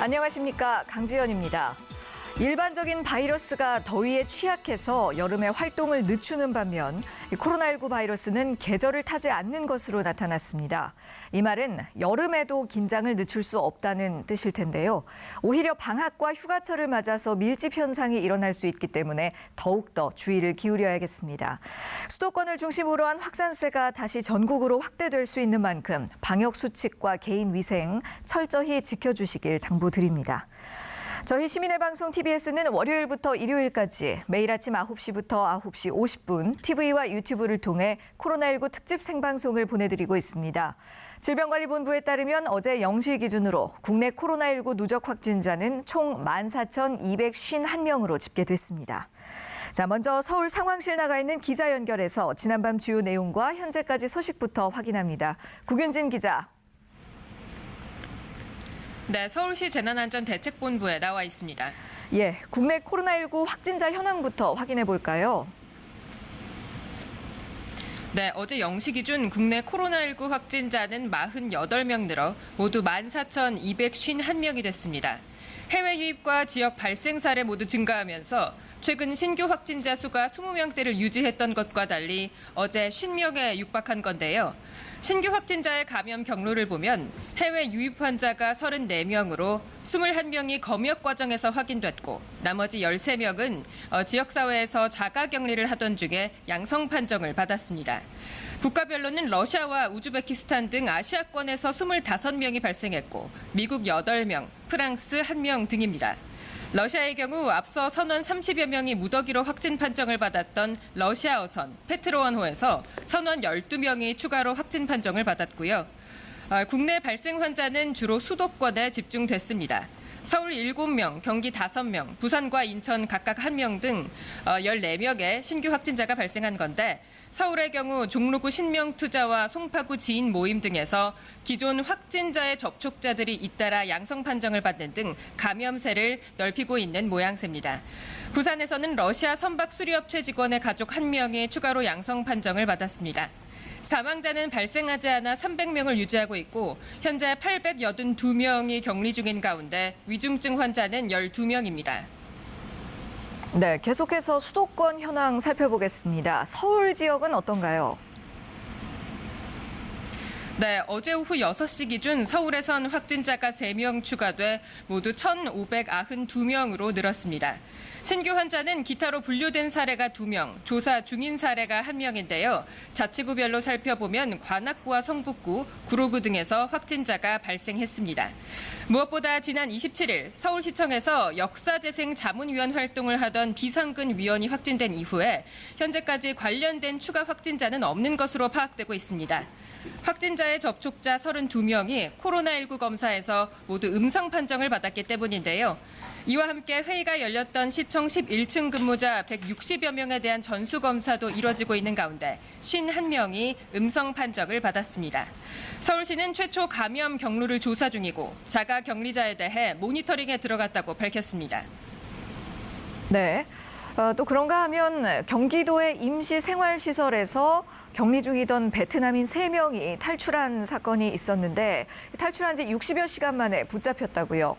안녕하십니까, 강지연입니다. 일반적인 바이러스가 더위에 취약해서 여름에 활동을 늦추는 반면 코로나19 바이러스는 계절을 타지 않는 것으로 나타났습니다. 이 말은 여름에도 긴장을 늦출 수 없다는 뜻일 텐데요. 오히려 방학과 휴가철을 맞아서 밀집 현상이 일어날 수 있기 때문에 더욱더 주의를 기울여야겠습니다. 수도권을 중심으로 한 확산세가 다시 전국으로 확대될 수 있는 만큼 방역 수칙과 개인 위생 철저히 지켜주시길 당부드립니다. 저희 시민의 방송 TBS는 월요일부터 일요일까지 매일 아침 9시부터 9시 50분 TV와 유튜브를 통해 코로나19 특집 생방송을 보내드리고 있습니다. 질병관리본부에 따르면 어제 0시 기준으로 국내 코로나19 누적 확진자는 총 14,251명으로 집계됐습니다. 자, 먼저 서울 상황실 나가 있는 기자 연결해서 지난밤 주요 내용과 현재까지 소식부터 확인합니다. 구균진 기자. 네, 서울시 재난안전대책본부에 나와 있습니다. 예, 국내 코로나19 확진자 현황부터 확인해 볼까요? 네, 어제 0시 기준 국내 코로나19 확진자는 48명 늘어 모두 14,251명이 됐습니다. 해외 유입과 지역 발생 사례 모두 증가하면서 최근 신규 확진자 수가 20명대를 유지했던 것과 달리 어제 50명에 육박한 건데요. 신규 확진자의 감염 경로를 보면 해외 유입 환자가 34명으로 21명이 검역 과정에서 확인됐고 나머지 13명은 지역사회에서 자가격리를 하던 중에 양성 판정을 받았습니다. 국가별로는 러시아와 우즈베키스탄 등 아시아권에서 25명이 발생했고 미국 8명, 프랑스 1명 등입니다. 러시아의 경우 앞서 선원 30여 명이 무더기로 확진 판정을 받았던 러시아 어선 페트로원호에서 선원 12명이 추가로 확진 판정을 받았고요. 국내 발생 환자는 주로 수도권에 집중됐습니다. 서울 7명, 경기 5명, 부산과 인천 각각 1명 등 14명의 신규 확진자가 발생한 건데 서울의 경우 종로구 신명투자와 송파구 지인 모임 등에서 기존 확진자의 접촉자들이 잇따라 양성 판정을 받는 등 감염세를 넓히고 있는 모양새입니다. 부산에서는 러시아 선박 수리업체 직원의 가족 1명이 추가로 양성 판정을 받았습니다. 사망자는 발생하지 않아 300명을 유지하고 있고 현재 882명이 격리 중인 가운데 위중증 환자는 12명입니다. 네, 계속해서 수도권 현황 살펴보겠습니다. 서울 지역은 어떤가요? 네, 어제 오후 6시 기준 서울에선 확진자가 3명 추가돼 모두 1,592명으로 늘었습니다. 신규 환자는 기타로 분류된 사례가 2명, 조사 중인 사례가 1명인데요. 자치구별로 살펴보면 관악구와 성북구, 구로구 등에서 확진자가 발생했습니다. 무엇보다 지난 27일 서울시청에서 역사재생 자문위원 활동을 하던 비상근 위원이 확진된 이후에 현재까지 관련된 추가 확진자는 없는 것으로 파악되고 있습니다. 확진자의 접촉자 32명이 코로나19 검사에서 모두 음성 판정을 받았기 때문인데요. 이와 함께 회의가 열렸던 시청 11층 근무자 160여 명에 대한 전수검사도 이뤄지고 있는 가운데 51명이 음성 판정을 받았습니다. 서울시는 최초 감염 경로를 조사 중이고 자가격리자에 대해 모니터링에 들어갔다고 밝혔습니다. 네. 또 그런가 하면 경기도의 임시생활시설에서 격리 중이던 베트남인 3명이 탈출한 사건이 있었는데 탈출한 지 60여 시간 만에 붙잡혔다고요.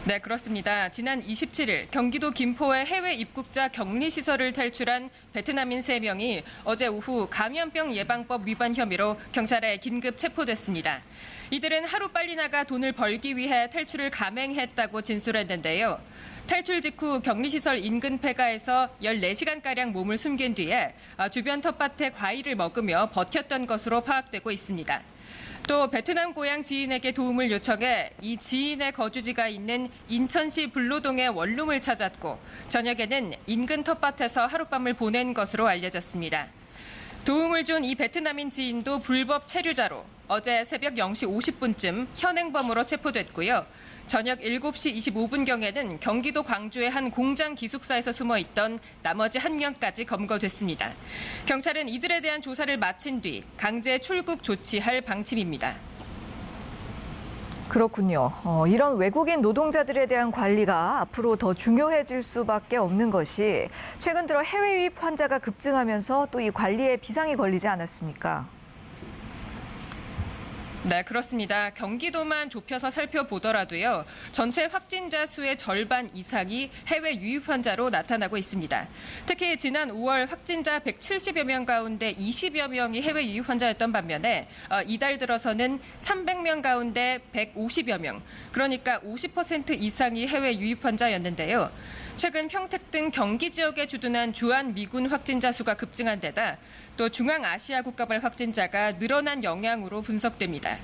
네, 그렇습니다. 지난 27일 경기도 김포의 해외 입국자 격리시설을 탈출한 베트남인 3명이 어제 오후 감염병 예방법 위반 혐의로 경찰에 긴급 체포됐습니다. 이들은 하루빨리 나가 돈을 벌기 위해 탈출을 감행했다고 진술했는데요. 탈출 직후 격리시설 인근 폐가에서 14시간가량 몸을 숨긴 뒤에 주변 텃밭에 과일을 먹으며 버텼던 것으로 파악되고 있습니다. 또 베트남 고향 지인에게 도움을 요청해 이 지인의 거주지가 있는 인천시 불로동의 원룸을 찾았고 저녁에는 인근 텃밭에서 하룻밤을 보낸 것으로 알려졌습니다. 도움을 준 이 베트남인 지인도 불법 체류자로 어제 새벽 0시 50분쯤 현행범으로 체포됐고요. 저녁 7시 25분경에는 경기도 광주의 한 공장 기숙사에서 숨어있던 나머지 1명까지 검거됐습니다. 경찰은 이들에 대한 조사를 마친 뒤 강제 출국 조치할 방침입니다. 그렇군요. 이런 외국인 노동자들에 대한 관리가 앞으로 더 중요해질 수밖에 없는 것이 최근 들어 해외 유입 환자가 급증하면서 또 이 관리에 비상이 걸리지 않았습니까? 네, 그렇습니다. 경기도만 좁혀서 살펴보더라도요. 전체 확진자 수의 절반 이상이 해외 유입 환자로 나타나고 있습니다. 특히 지난 5월 확진자 170여 명 가운데 20여 명이 해외 유입 환자였던 반면에 이달 들어서는 300명 가운데 150여 명, 그러니까 50% 이상이 해외 유입 환자였는데요. 최근 평택 등 경기 지역에 주둔한 주한 미군 확진자 수가 급증한 데다 또 중앙아시아 국가발 확진자가 늘어난 영향으로 분석됩니다.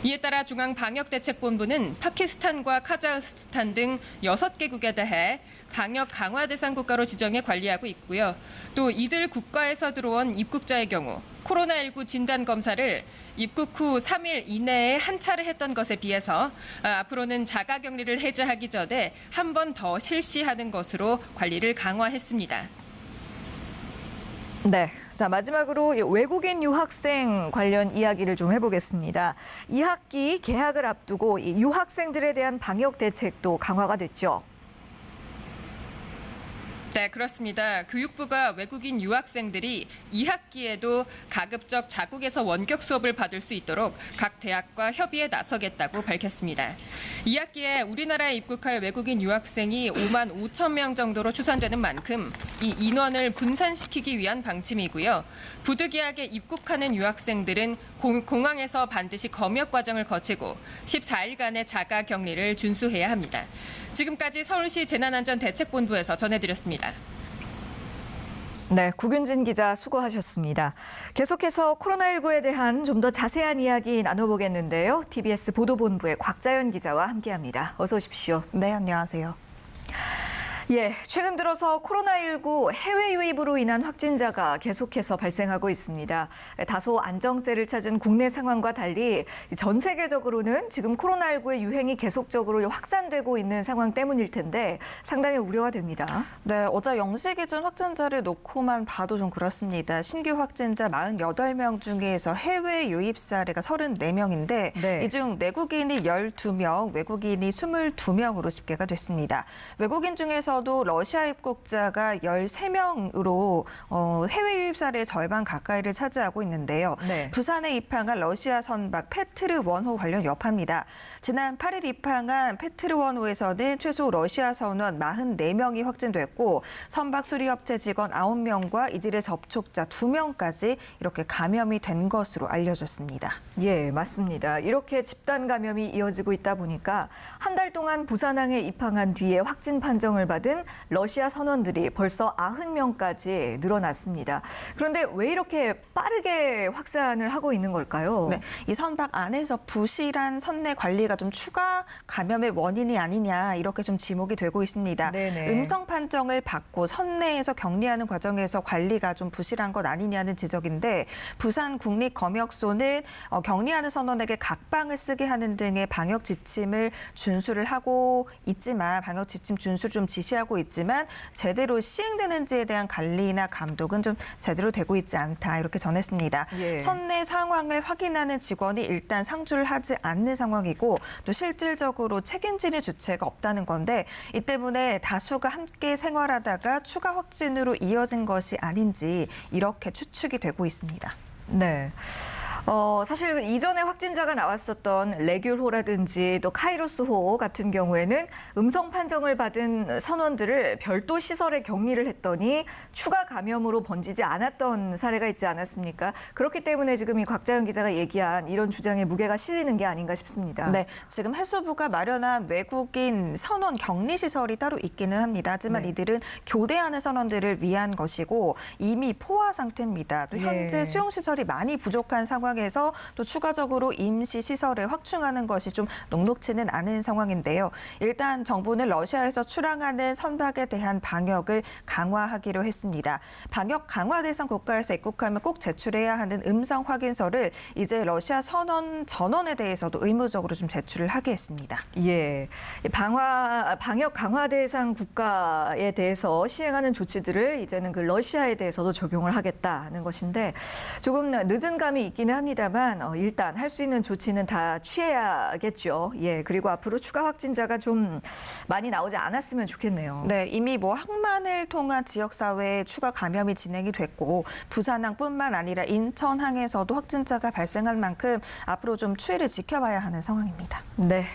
이에 따라 중앙방역대책본부는 파키스탄과 카자흐스탄 등 6개국에 대해 방역 강화 대상 국가로 지정해 관리하고 있고요. 또 이들 국가에서 들어온 입국자의 경우 코로나19 진단 검사를 입국 후 3일 이내에 한 차례 했던 것에 비해서 앞으로는 자가격리를 해제하기 전에 한 번 더 실시하는 것으로 관리를 강화했습니다. 네. 자, 마지막으로 외국인 유학생 관련 이야기를 좀 해보겠습니다. 2학기 개학을 앞두고 이 유학생들에 대한 방역 대책도 강화가 됐죠. 네, 그렇습니다. 교육부가 외국인 유학생들이 2학기에도 가급적 자국에서 원격 수업을 받을 수 있도록 각 대학과 협의에 나서겠다고 밝혔습니다. 2학기에 우리나라에 입국할 외국인 유학생이 5만 5천 명 정도로 추산되는 만큼 이 인원을 분산시키기 위한 방침이고요. 부득이하게 입국하는 유학생들은 공항에서 반드시 검역 과정을 거치고 14일간의 자가 격리를 준수해야 합니다. 지금까지 서울시 재난안전대책본부에서 전해드렸습니다. 네, 구균진 기자 수고하셨습니다. 계속해서 코로나19에 대한 좀 더 자세한 이야기 나눠보겠는데요. TBS 보도본부의 곽자연 기자와 함께합니다. 어서 오십시오. 네, 안녕하세요. 예, 최근 들어서 코로나19 해외 유입으로 인한 확진자가 계속해서 발생하고 있습니다. 다소 안정세를 찾은 국내 상황과 달리 전 세계적으로는 지금 코로나19의 유행이 계속적으로 확산되고 있는 상황 때문일 텐데 상당히 우려가 됩니다. 네, 어제 0시 기준 확진자를 놓고만 봐도 좀 그렇습니다. 신규 확진자 48명 중에서 해외 유입 사례가 34명인데 네. 이 중 내국인이 12명, 외국인이 22명으로 집계가 됐습니다. 외국인 중에서 러시아 입국자가 13명으로 해외 유입 사례의 절반 가까이를 차지하고 있는데요. 네. 부산에 입항한 러시아 선박 페트르 원호 관련 여파입니다. 지난 8일 입항한 페트르 원호에서는 최소 러시아 선원 44명이 확진됐고 선박 수리업체 직원 9명과 이들의 접촉자 2명까지 이렇게 감염이 된 것으로 알려졌습니다. 예, 맞습니다. 이렇게 집단 감염이 이어지고 있다 보니까 한 달 동안 부산항에 입항한 뒤에 확진 판정을 받은 러시아 선원들이 벌써 90명까지 늘어났습니다. 그런데 왜 이렇게 빠르게 확산을 하고 있는 걸까요? 네, 이 선박 안에서 부실한 선내 관리가 좀 추가 감염의 원인이 아니냐 이렇게 좀 지목이 되고 있습니다. 네네. 음성 판정을 받고 선내에서 격리하는 과정에서 관리가 좀 부실한 것 아니냐는 지적인데 부산국립검역소는 격리하는 선원에게 각방을 쓰게 하는 등의 방역 지침을 준수를 하고 있지만 방역 지침 준수를 좀 지시하고 있지만 제대로 시행되는지에 대한 관리나 감독은 좀 제대로 되고 있지 않다 이렇게 전했습니다. 예. 선내 상황을 확인하는 직원이 일단 상주를 하지 않는 상황이고 또 실질적으로 책임지는 주체가 없다는 건데 이 때문에 다수가 함께 생활하다가 추가 확진으로 이어진 것이 아닌지 이렇게 추측이 되고 있습니다. 네. 사실 이전에 확진자가 나왔었던 레귤호라든지 또 카이로스호 같은 경우에는 음성 판정을 받은 선원들을 별도 시설에 격리를 했더니 추가 감염으로 번지지 않았던 사례가 있지 않았습니까? 그렇기 때문에 지금 이 곽자연 기자가 얘기한 이런 주장에 무게가 실리는 게 아닌가 싶습니다. 네, 지금 해수부가 마련한 외국인 선원 격리 시설이 따로 있기는 합니다. 하지만 네. 이들은 교대하는 선원들을 위한 것이고 이미 포화 상태입니다. 또 현재 예. 수용 시설이 많이 부족한 상황에서 또 추가적으로 임시 시설을 확충하는 것이 좀 녹록치는 않은 상황인데요. 일단 정부는 러시아에서 출항하는 선박에 대한 방역을 강화하기로 했습니다. 방역 강화 대상 국가에서 입국하면 꼭 제출해야 하는 음성 확인서를 이제 러시아 선원 전원에 대해서도 의무적으로 좀 제출을 하게 했습니다. 예, 방역 강화 대상 국가에 대해서 시행하는 조치들을 이제는 그 러시아에 대해서도 적용을 하겠다는 것인데 조금 늦은 감이 있기는 합니다만 일단 할 수 있는 조치는 다 취해야겠죠. 예, 그리고 앞으로 추가 확진자가 좀 많이 나오지 않았으면 좋겠네요. 네, 이미 항만을 통한 지역사회에 추가 감염이 진행이 됐고 부산항뿐만 아니라 인천항에서도 확진자가 발생한 만큼 앞으로 좀 추이를 지켜봐야 하는 상황입니다. 네.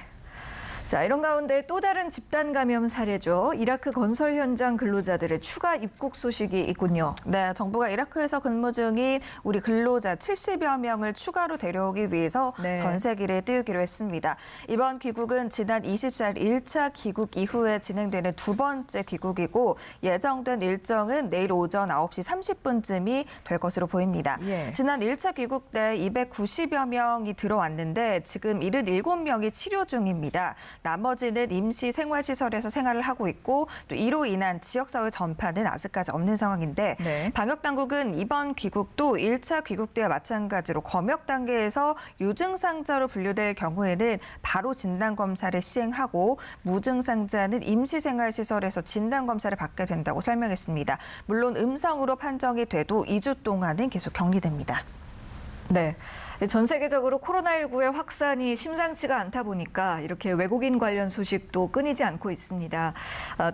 자, 이런 가운데 또 다른 집단 감염 사례죠. 이라크 건설 현장 근로자들의 추가 입국 소식이 있군요. 네, 정부가 이라크에서 근무 중인 우리 근로자 70여 명을 추가로 데려오기 위해서 네. 전세기를 띄우기로 했습니다. 이번 귀국은 지난 24일 1차 귀국 이후에 진행되는 두 번째 귀국이고 예정된 일정은 내일 오전 9시 30분쯤이 될 것으로 보입니다. 예. 지난 1차 귀국 때 290여 명이 들어왔는데 지금 77명이 치료 중입니다. 나머지는 임시 생활시설에서 생활을 하고 있고 또 이로 인한 지역사회 전파는 아직까지 없는 상황인데 네. 방역당국은 이번 귀국도 1차 귀국 때와 마찬가지로 검역 단계에서 유증상자로 분류될 경우에는 바로 진단검사를 시행하고 무증상자는 임시생활시설에서 진단검사를 받게 된다고 설명했습니다. 물론 음성으로 판정이 돼도 2주 동안은 계속 격리됩니다. 네. 전 세계적으로 코로나19의 확산이 심상치가 않다 보니까 이렇게 외국인 관련 소식도 끊이지 않고 있습니다.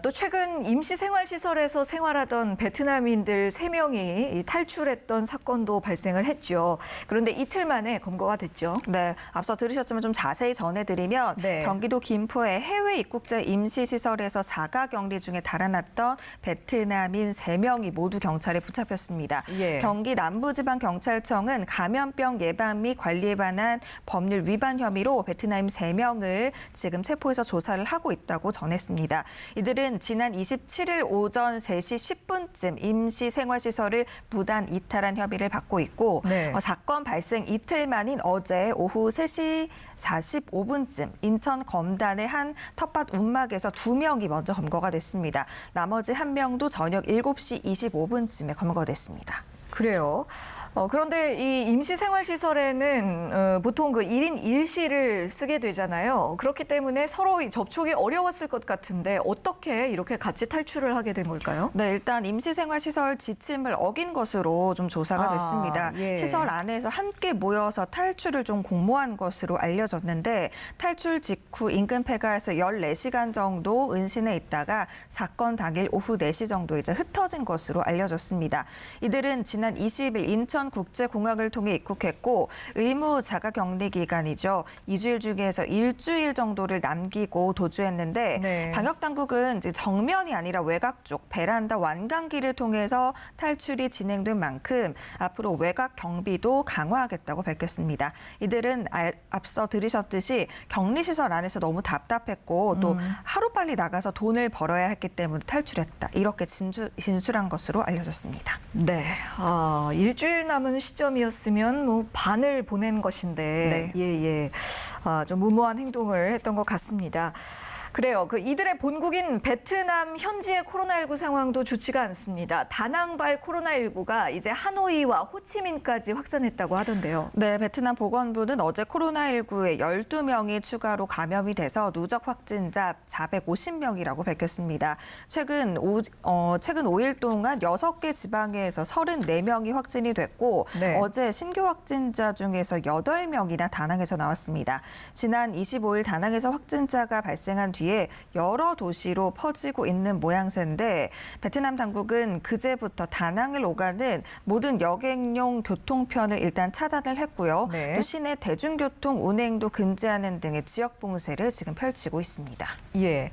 또 최근 임시생활시설에서 생활하던 베트남인들 3명이 탈출했던 사건도 발생을 했죠. 그런데 이틀 만에 검거가 됐죠. 네, 앞서 들으셨지만 좀 자세히 전해드리면 네. 경기도 김포의 해외 입국자 임시시설에서 자가 격리 중에 달아났던 베트남인 3명이 모두 경찰에 붙잡혔습니다. 예. 경기 남부지방경찰청은 감염병 예방 및 관리에 관한 법률 위반 혐의로 베트남 3명을 지금 체포해서 조사를 하고 있다고 전했습니다. 이들은 지난 27일 오전 3시 10분쯤 임시생활시설을 무단 이탈한 혐의를 받고 있고 네. 사건 발생 이틀 만인 어제 오후 3시 45분쯤 인천 검단의 한 텃밭 움막에서 2명이 먼저 검거가 됐습니다. 나머지 1명도 저녁 7시 25분쯤에 검거됐습니다. 그래요. 그런데 이 임시생활시설에는 보통 그 1인 1실을 쓰게 되잖아요. 그렇기 때문에 서로 접촉이 어려웠을 것 같은데 어떻게 이렇게 같이 탈출을 하게 된 걸까요? 네, 일단 임시생활시설 지침을 어긴 것으로 좀 조사가 됐습니다. 예. 시설 안에서 함께 모여서 탈출을 좀 공모한 것으로 알려졌는데 탈출 직후 인근 폐가에서 14시간 정도 은신해 있다가 사건 당일 오후 4시 정도 이제 흩어진 것으로 알려졌습니다. 이들은 지난 20일 인천국제공항을 통해 입국했고 의무 자가격리 기간이죠. 2주일 중에서 일주일 정도를 남기고 도주했는데 네. 방역당국은 이제 정면이 아니라 외곽 쪽 베란다 완강기를 통해서 탈출이 진행된 만큼 앞으로 외곽 경비도 강화하겠다고 밝혔습니다. 이들은 앞서 들으셨듯이 격리시설 안에서 너무 답답했고 또 하루빨리 나가서 돈을 벌어야 했기 때문에 탈출했다. 이렇게 진술한 것으로 알려졌습니다. 네. 일주일 남은 시점이었으면 뭐 반을 보낸 것인데 네. 예. 좀 무모한 행동을 했던 것 같습니다. 그래요. 이들의 본국인 베트남 현지의 코로나19 상황도 좋지가 않습니다. 다낭발 코로나19가 이제 하노이와 호치민까지 확산했다고 하던데요. 네, 베트남 보건부는 어제 코로나19에 12명이 추가로 감염이 돼서 누적 확진자 450명이라고 밝혔습니다. 최근 5일 동안 6개 지방에서 34명이 확진이 됐고 네. 어제 신규 확진자 중에서 8명이나 다낭에서 나왔습니다. 지난 25일 다낭에서 확진자가 발생한 뒤에 여러 도시로 퍼지고 있는 모양새인데 베트남 당국은 그제부터 다낭을 오가는 모든 여객용 교통편을 일단 차단을 했고요. 네. 또 시내 대중교통 운행도 금지하는 등의 지역 봉쇄를 지금 펼치고 있습니다. 예.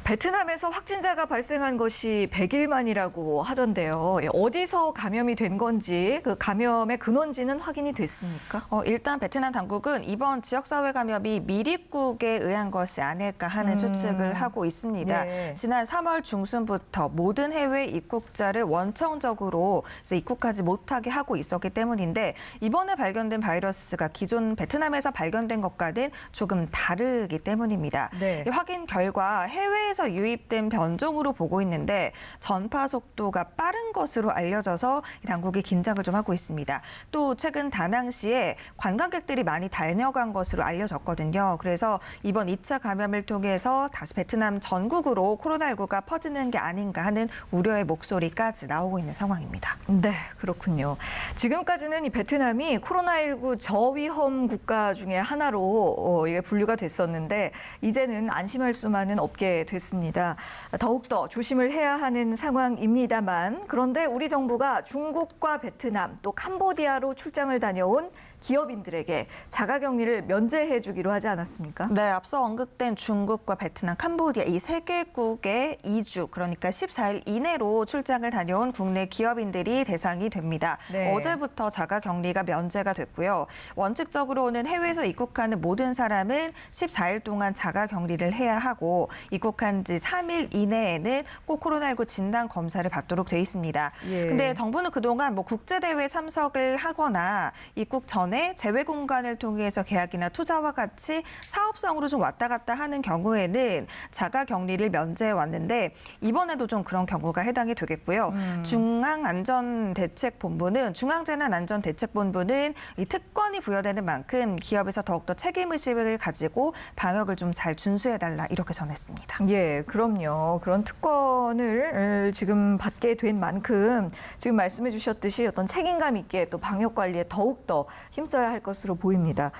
베트남에서 확진자가 발생한 것이 100일 만이라고 하던데요. 어디서 감염이 된 건지 그 감염의 근원지는 확인이 됐습니까? 일단 베트남 당국은 이번 지역사회 감염이 미립국에 의한 것이 아닐까 하는 추측을 하고 있습니다. 네. 지난 3월 중순부터 모든 해외 입국자를 원청적으로 이제 입국하지 못하게 하고 있었기 때문인데 이번에 발견된 바이러스가 기존 베트남에서 발견된 것과는 조금 다르기 때문입니다. 네. 이 확인 결과 해외에서 해외에서 유입된 변종으로 보고 있는데 전파 속도가 빠른 것으로 알려져서 당국이 긴장을 좀 하고 있습니다. 또 최근 다낭시에 관광객들이 많이 다녀간 것으로 알려졌거든요. 그래서 이번 2차 감염을 통해서 다시 베트남 전국으로 코로나19가 퍼지는 게 아닌가 하는 우려의 목소리까지 나오고 있는 상황입니다. 네, 그렇군요. 지금까지는 이 베트남이 코로나19 저위험 국가 중에 하나로 이게 분류가 됐었는데 이제는 안심할 수만은 없게 됐습니다. 더욱더 조심을 해야 하는 상황입니다만 그런데 우리 정부가 중국과 베트남 또 캄보디아로 출장을 다녀온 기업인들에게 자가격리를 면제해 주기로 하지 않았습니까? 네, 앞서 언급된 중국과 베트남, 캄보디아 이 세 개국의 2주, 그러니까 14일 이내로 출장을 다녀온 국내 기업인들이 대상이 됩니다. 네. 어제부터 자가격리가 면제가 됐고요. 원칙적으로는 해외에서 입국하는 모든 사람은 14일 동안 자가격리를 해야 하고 입국한 지 3일 이내에는 꼭 코로나19 진단 검사를 받도록 돼 있습니다. 예. 근데 정부는 그동안 국제대회 참석을 하거나 입국 전에 제외 공간을 통해서 계약이나 투자와 같이 사업성으로 좀 왔다 갔다 하는 경우에는 자가격리를 면제해 왔는데 이번에도 좀 그런 경우가 해당이 되겠고요. 중앙재난안전대책본부는 이 특권이 부여되는 만큼 기업에서 더욱더 책임의식을 가지고 방역을 좀 잘 준수해달라 이렇게 전했습니다. 예, 그럼요. 그런 특권을 지금 받게 된 만큼 지금 말씀해 주셨듯이 어떤 책임감 있게 또 방역 관리에 더욱더 힘써야 할 것으로 보입니다.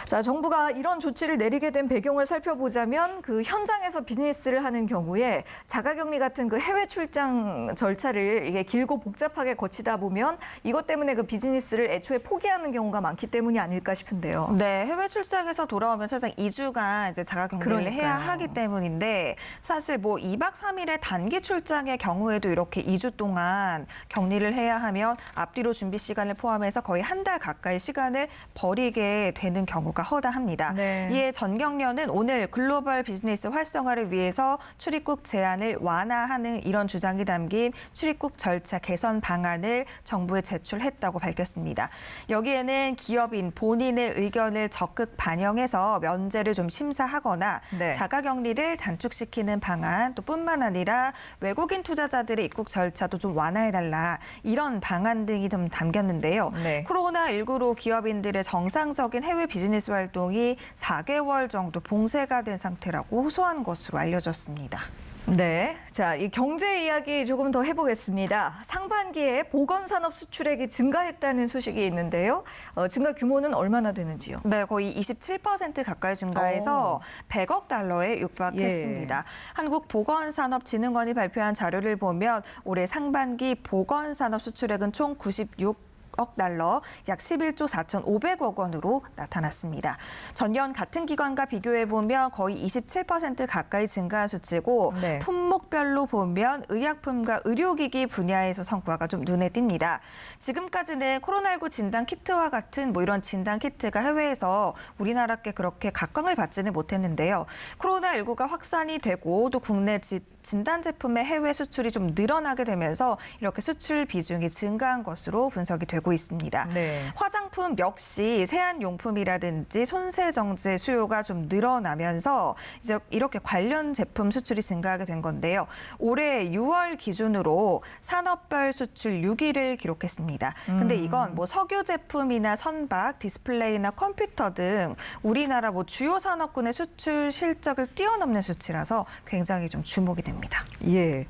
자, 정부가 이런 조치를 내리게 된 배경을 살펴보자면 그 현장에서 비즈니스를 하는 경우에 자가격리 같은 그 해외 출장 절차를 이게 길고 복잡하게 거치다 보면 이것 때문에 그 비즈니스를 애초에 포기하는 경우가 많기 때문이 아닐까 싶은데요. 네, 해외 출장에서 돌아오면 사실 2주간 이제 자가격리를 해야 그러니까요. 하기 때문인데 사실 2박 3일의 단기 출장의 경우에도 이렇게 2주 동안 격리를 해야 하면 앞뒤로 준비 시간을 포함해서 거의 한 달 가까이 시간을 버리게 되는 경우가 허다합니다. 네. 이에 전경련은 오늘 글로벌 비즈니스 활성화를 위해서 출입국 제한을 완화하는 이런 주장이 담긴 출입국 절차 개선 방안을 정부에 제출했다고 밝혔습니다. 여기에는 기업인 본인의 의견을 적극 반영해서 면제를 좀 심사하거나 네. 자가격리를 단축시키는 방안 또 뿐만 아니라 외국인 투자자들의 입국 절차도 좀 완화해달라 이런 방안 등이 좀 담겼는데요. 네. 코로나19로 기업인들의 정상적인 해외 비즈니스 활동이 4개월 정도 봉쇄가 된 상태라고 호소한 것으로 알려졌습니다. 네, 자, 이 경제 이야기 조금 더 해보겠습니다. 상반기에 보건산업 수출액이 증가했다는 소식이 있는데요. 증가 규모는 얼마나 되는지요? 네, 거의 27% 가까이 증가해서 100억 달러에 육박했습니다. 한국보건산업진흥원이 발표한 자료를 보면 올해 상반기 보건산업 수출액은 총 96억 달러, 약 11조 4,500억 원으로 나타났습니다. 전년 같은 기간과 비교해보면 거의 27% 가까이 증가한 수치고 네. 품목별로 보면 의약품과 의료기기 분야에서 성과가 좀 눈에 띕니다. 지금까지는 코로나19 진단키트와 같은 이런 진단키트가 해외에서 우리나라께 그렇게 각광을 받지는 못했는데요. 코로나19가 확산이 되고 또 국내 진단 제품의 해외 수출이 좀 늘어나게 되면서 이렇게 수출 비중이 증가한 것으로 분석이 되고 있습니다. 네. 화장품 역시 세안용품이라든지 손세정제 수요가 좀 늘어나면서 이제 이렇게 관련 제품 수출이 증가하게 된 건데요. 올해 6월 기준으로 산업별 수출 6위를 기록했습니다. 근데 이건 석유 제품이나 선박, 디스플레이나 컴퓨터 등 우리나라 주요 산업군의 수출 실적을 뛰어넘는 수치라서 굉장히 좀 주목이 됩니다. 예.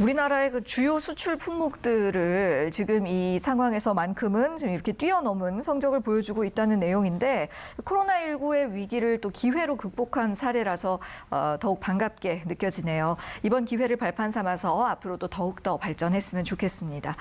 우리나라의 그 주요 수출 품목들을 지금 이 상황에서만큼은 지금 이렇게 뛰어넘은 성적을 보여주고 있다는 내용인데 코로나19의 위기를 또 기회로 극복한 사례라서 더욱 반갑게 느껴지네요. 이번 기회를 발판 삼아서 앞으로도 더욱더 발전했으면 좋겠습니다.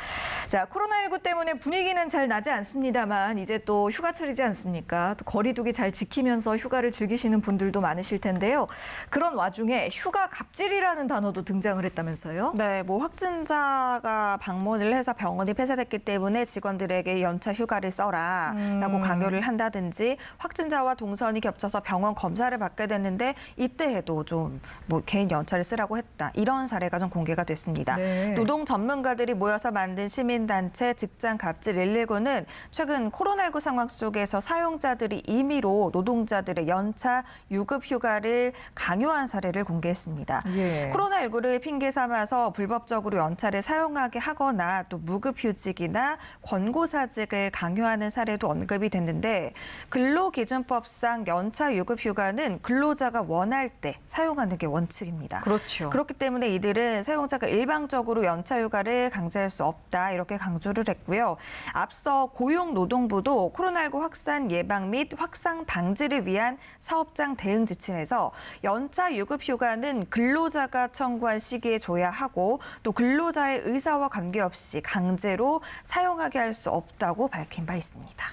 자, 코로나19 때문에 분위기는 잘 나지 않습니다만 이제 또 휴가철이지 않습니까? 또 거리두기 잘 지키면서 휴가를 즐기시는 분들도 많으실 텐데요. 그런 와중에 휴가 갑질이라는 단어도 등장을 했다면서요? 네, 뭐 확진자가 방문을 해서 병원이 폐쇄됐기 때문에 직원들에게 연차 휴가를 써라라고 강요를 한다든지 확진자와 동선이 겹쳐서 병원 검사를 받게 됐는데 이때에도 좀 뭐 개인 연차를 쓰라고 했다. 이런 사례가 좀 공개가 됐습니다. 네. 노동 전문가들이 모여서 만든 시민단체 직장 갑질 119는 최근 코로나19 상황 속에서 사용자들이 임의로 노동자들의 연차 유급 휴가를 강요한 사례를 공개했습니다. 예. 코로나19를 핑계 삼아서 불법적으로 연차를 사용하게 하거나 또 무급휴직이나 권고사직을 강요하는 사례도 언급이 됐는데 근로기준법상 연차 유급휴가는 근로자가 원할 때 사용하는 게 원칙입니다. 그렇죠. 그렇기 때문에 이들은 사용자가 일방적으로 연차휴가를 강제할 수 없다 이렇게 강조를 했고요. 앞서 고용노동부도 코로나19 확산 예방 및 확산 방지를 위한 사업장 대응 지침에서 연차 유급휴가는 근로자가 청구한 시기에 줘야 하고 또 근로자의 의사와 관계없이 강제로 사용하게 할 수 없다고 밝힌 바 있습니다.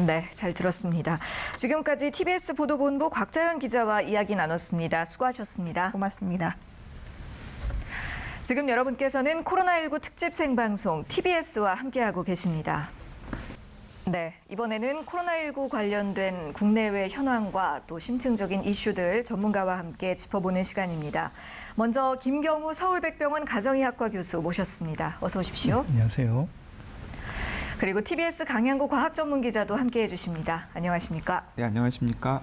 네, 잘 들었습니다. 지금까지 TBS 보도본부 곽자연 기자와 이야기 나눴습니다. 수고하셨습니다. 고맙습니다. 지금 여러분께서는 코로나19 특집 생방송 TBS와 함께하고 계십니다. 네, 이번에는 코로나19 관련된 국내외 현황과 또 심층적인 이슈들 전문가와 함께 짚어보는 시간입니다. 먼저 김경우 서울백병원 가정의학과 교수 모셨습니다. 어서 오십시오. 안녕하세요. 그리고 TBS 강양구 과학전문기자도 함께해 주십니다. 안녕하십니까? 네, 안녕하십니까?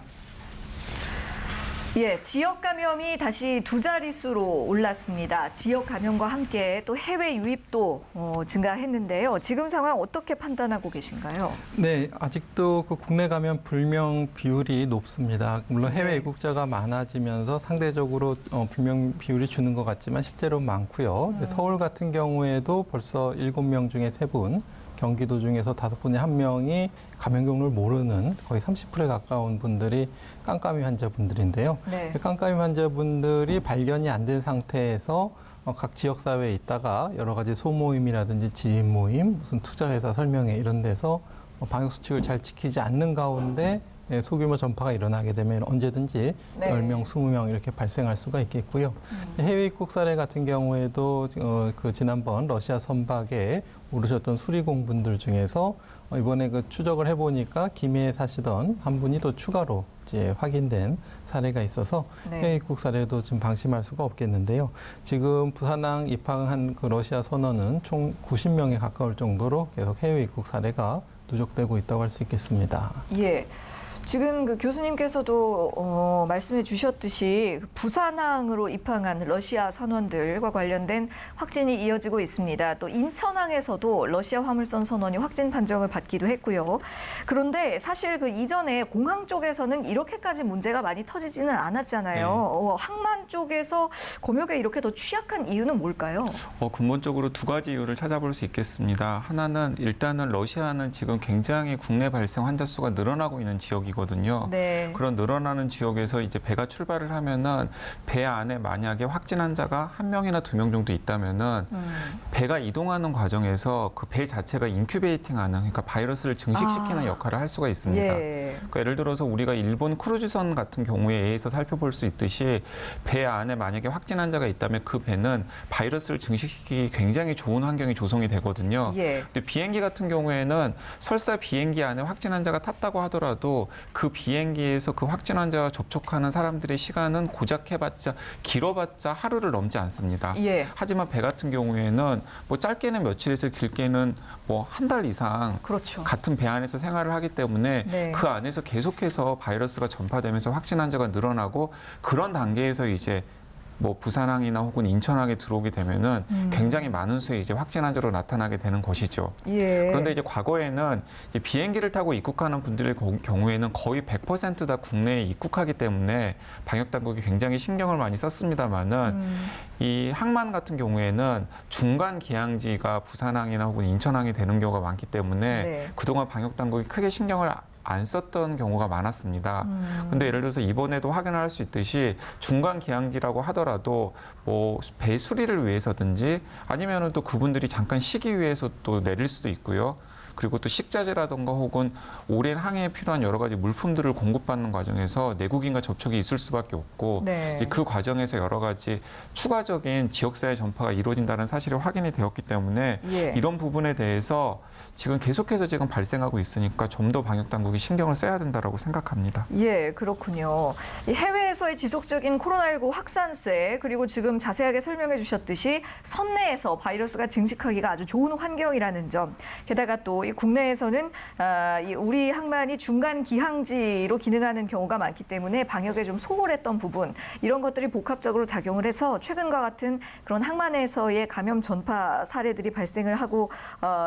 예, 지역 감염이 다시 두 자릿수로 올랐습니다. 지역 감염과 함께 또 해외 유입도 증가했는데요. 지금 상황 어떻게 판단하고 계신가요? 네, 아직도 그 국내 감염 불명 비율이 높습니다. 물론 해외 입국자가 많아지면서 상대적으로 불명 비율이 주는 것 같지만 실제로 많고요. 서울 같은 경우에도 벌써 7명 중에 3분, 경기도 중에서 5분에 1명이 감염 경로를 모르는 거의 30%에 가까운 분들이 깜깜이 환자분들인데요. 네. 깜깜이 환자분들이 발견이 안 된 상태에서 각 지역사회에 있다가 여러 가지 소모임이라든지 지인 모임, 무슨 투자회사 설명회 이런 데서 방역수칙을 잘 지키지 않는 가운데 소규모 전파가 일어나게 되면 언제든지 네. 10명, 20명 이렇게 발생할 수가 있겠고요. 해외 입국 사례 같은 경우에도 그 지난번 러시아 선박에 오르셨던 수리공분들 중에서 이번에 그 추적을 해보니까 김해에 사시던 한 분이 또 추가로 이제 확인된 사례가 있어서 네. 해외 입국 사례도 지금 방심할 수가 없겠는데요. 지금 부산항 입항한 그 러시아 선원은 총 90명에 가까울 정도로 계속 해외 입국 사례가 누적되고 있다고 할 수 있겠습니다. 예. 지금 그 교수님께서도 말씀해 주셨듯이 부산항으로 입항한 러시아 선원들과 관련된 확진이 이어지고 있습니다. 또 인천항에서도 러시아 화물선 선원이 확진 판정을 받기도 했고요. 그런데 사실 그 이전에 공항 쪽에서는 이렇게까지 문제가 많이 터지지는 않았잖아요. 항만 쪽에서 검역에 이렇게 더 취약한 이유는 뭘까요? 근본적으로 두 가지 이유를 찾아볼 수 있겠습니다. 하나는 일단은 러시아는 지금 굉장히 국내 발생 환자 수가 늘어나고 있는 지역이거든요. 네. 그런 늘어나는 지역에서 이제 배가 출발을 하면은 배 안에 만약에 확진 환자가 1명이나 2명 정도 있다면은 배가 이동하는 과정에서 그 배 자체가 인큐베이팅하는 그러니까 바이러스를 증식시키는 역할을 할 수가 있습니다. 예. 그러니까 예를 들어서 우리가 일본 크루즈선 같은 경우에 의해서 살펴볼 수 있듯이 배 안에 만약에 확진 환자가 있다면 그 배는 바이러스를 증식시키기 굉장히 좋은 환경이 조성이 되거든요. 예. 근데 비행기 같은 경우에는 설사 비행기 안에 확진 환자가 탔다고 하더라도 그 비행기에서 그 확진 환자와 접촉하는 사람들의 시간은 고작 해봤자 길어봤자 하루를 넘지 않습니다. 예. 하지만 배 같은 경우에는 뭐 짧게는 며칠에서 길게는 뭐 한 달 이상 그렇죠. 같은 배 안에서 생활을 하기 때문에 네. 그 안에서 계속해서 바이러스가 전파되면서 확진 환자가 늘어나고 그런 단계에서 이제 뭐 부산항이나 혹은 인천항에 들어오게 되면은 굉장히 많은 수의 이제 확진 환자로 나타나게 되는 것이죠. 예. 그런데 이제 과거에는 이제 비행기를 타고 입국하는 분들의 경우에는 거의 100% 다 국내에 입국하기 때문에 방역 당국이 굉장히 신경을 많이 썼습니다만은 이 항만 같은 경우에는 중간 기항지가 부산항이나 혹은 인천항이 되는 경우가 많기 때문에 네. 그동안 방역 당국이 크게 신경을 안 썼던 경우가 많았습니다. 근데 예를 들어서 이번에도 확인할 수 있듯이 중간 기항지라고 하더라도 뭐 배 수리를 위해서든지 아니면은 또 그분들이 잠깐 쉬기 위해서 또 내릴 수도 있고요. 그리고 또 식자재라든가 혹은 오랜 항해에 필요한 여러 가지 물품들을 공급받는 과정에서 내국인과 접촉이 있을 수밖에 없고 네. 이제 그 과정에서 여러 가지 추가적인 지역사회 전파가 이루어진다는 사실이 확인이 되었기 때문에 예. 이런 부분에 대해서 지금 계속해서 지금 발생하고 있으니까 좀 더 방역 당국이 신경을 써야 된다라고 생각합니다. 예, 그렇군요. 이 해외에서의 지속적인 코로나19 확산세, 그리고 지금 자세하게 설명해 주셨듯이 선내에서 바이러스가 증식하기가 아주 좋은 환경이라는 점. 게다가 또 이 국내에서는 이 우리 항만이 중간 기항지로 기능하는 경우가 많기 때문에 방역에 좀 소홀했던 부분, 이런 것들이 복합적으로 작용을 해서 최근과 같은 그런 항만에서의 감염 전파 사례들이 발생을 하고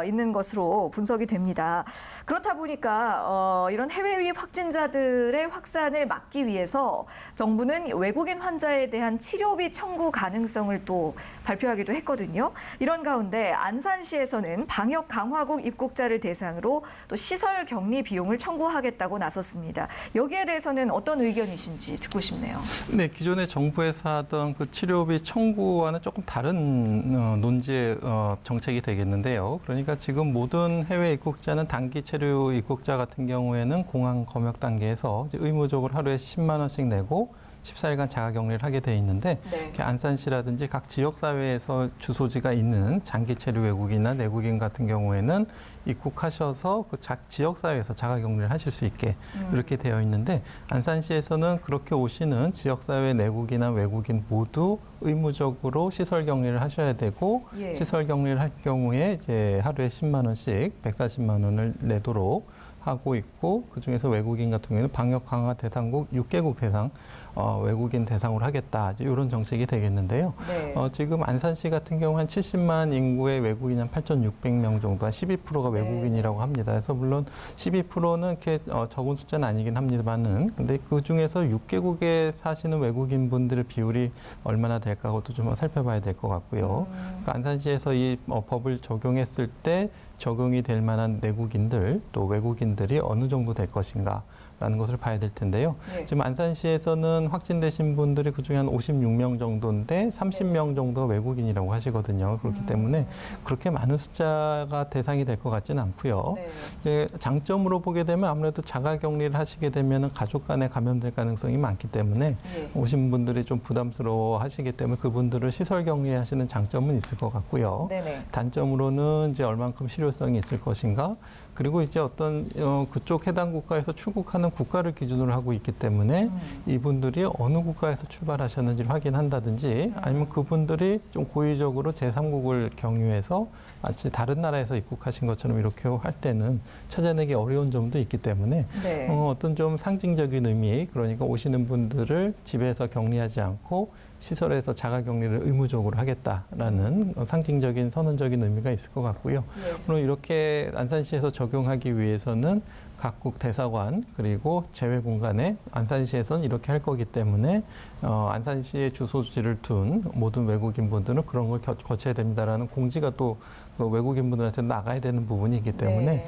있는 것으로 분석이 됩니다. 그렇다 보니까 이런 해외 유입 확진자들의 확산을 막기 위해서 정부는 외국인 환자에 대한 치료비 청구 가능성을 또 발표하기도 했거든요. 이런 가운데 안산시에서는 방역 강화국 입국자를 대상으로 또 시설 격리 비용을 청구하겠다고 나섰습니다. 여기에 대해서는 어떤 의견이신지 듣고 싶네요. 네, 기존에 정부에서 하던 그 치료비 청구와는 조금 다른 논지의 정책이 되겠는데요. 그러니까 지금 모든 해외 입국자는 단기 체류 입국자 같은 경우에는 공항 검역 단계에서 이제 의무적으로 하루에 10만 원씩 내고 14일간 자가격리를 하게 돼 있는데 네. 이렇게 안산시라든지 각 지역사회에서 주소지가 있는 장기 체류 외국인이나 내국인 같은 경우에는 입국하셔서 그 지역사회에서 자가격리를 하실 수 있게 이렇게 되어 있는데 안산시에서는 그렇게 오시는 지역사회 내국이나 외국인 모두 의무적으로 시설격리를 하셔야 되고 예. 시설격리를 할 경우에 이제 하루에 10만 원씩 140만 원을 내도록 하고 있고 그중에서 외국인 같은 경우에는 방역 강화 대상국 6개국 대상 외국인 대상으로 하겠다 이런 정책이 되겠는데요. 네. 지금 안산시 같은 경우 한 70만 인구의 외국인 한 8,600명 정도, 한 12%가 외국인이라고 합니다. 그래서 물론 12%는 이렇게 적은 숫자는 아니긴 합니다만은, 근데 그 중에서 6개국에 사시는 외국인 분들의 비율이 얼마나 될까 그것도 좀 살펴봐야 될 것 같고요. 그러니까 안산시에서 이 법을 적용했을 때 적용이 될 만한 내국인들 또 외국인들이 어느 정도 될 것인가. 라는 것을 봐야 될 텐데요. 네. 지금 안산시에서는 확진되신 분들이 그중에 한 56명 정도인데 30명 정도 외국인이라고 하시거든요. 그렇기 때문에 그렇게 많은 숫자가 대상이 될 것 같지는 않고요. 네. 장점으로 보게 되면 아무래도 자가격리를 하시게 되면 가족 간에 감염될 가능성이 많기 때문에 네. 오신 분들이 좀 부담스러워 하시기 때문에 그분들을 시설 격리하시는 장점은 있을 것 같고요. 네네. 단점으로는 이제 얼만큼 실효성이 있을 것인가. 그리고 이제 어떤 그쪽 해당 국가에서 출국하는 국가를 기준으로 하고 있기 때문에 이분들이 어느 국가에서 출발하셨는지를 확인한다든지 아니면 그분들이 좀 고의적으로 제3국을 경유해서 마치 다른 나라에서 입국하신 것처럼 이렇게 할 때는 찾아내기 어려운 점도 있기 때문에 네. 어떤 좀 상징적인 의미, 그러니까 오시는 분들을 집에서 격리하지 않고 시설에서 자가격리를 의무적으로 하겠다라는 상징적인 선언적인 의미가 있을 것 같고요. 네. 물론 이렇게 안산시에서 적용하기 위해서는 각국 대사관 그리고 제외 공간에 안산시에서는 이렇게 할 거기 때문에 안산시에 주소지를 둔 모든 외국인 분들은 그런 걸 거쳐야 됩니다라는 공지가 또 그 외국인 분들한테 나가야 되는 부분이기 때문에 네.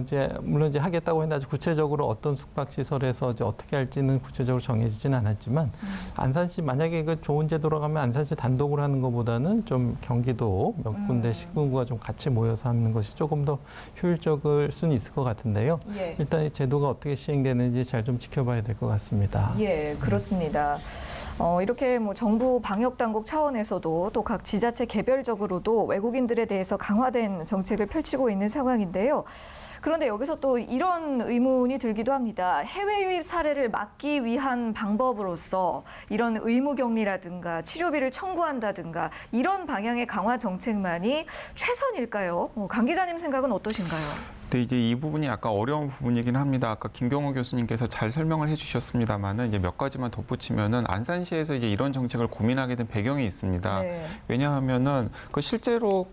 이제 물론 이제 하겠다고 했는데 아주 구체적으로 어떤 숙박 시설에서 이제 어떻게 할지는 구체적으로 정해지지는 않았지만 안산시 만약에 그 좋은 제도로 가면 안산시 단독으로 하는 것보다는 좀 경기도 몇 군데 시군구가 좀 같이 모여서 하는 것이 조금 더 효율적일 수는 있을 것 같은데요. 예. 일단 이 제도가 어떻게 시행되는지 잘 좀 지켜봐야 될 것 같습니다. 예, 그렇습니다. 이렇게 뭐 정부 방역 당국 차원에서도 또 각 지자체 개별적으로도 외국인들에 대해서 강화된 정책을 펼치고 있는 상황인데요. 그런데 여기서 또 이런 의문이 들기도 합니다. 해외 유입 사례를 막기 위한 방법으로서 이런 의무 격리라든가 치료비를 청구한다든가 이런 방향의 강화 정책만이 최선일까요? 강 기자님 생각은 어떠신가요? 근데 이제 이 부분이 아까 어려운 부분이긴 합니다. 아까 김경호 교수님께서 잘 설명을 해주셨습니다만은 이제 몇 가지만 덧붙이면은 안산시에서 이제 이런 정책을 고민하게 된 배경이 있습니다. 네. 왜냐하면은 그 실제로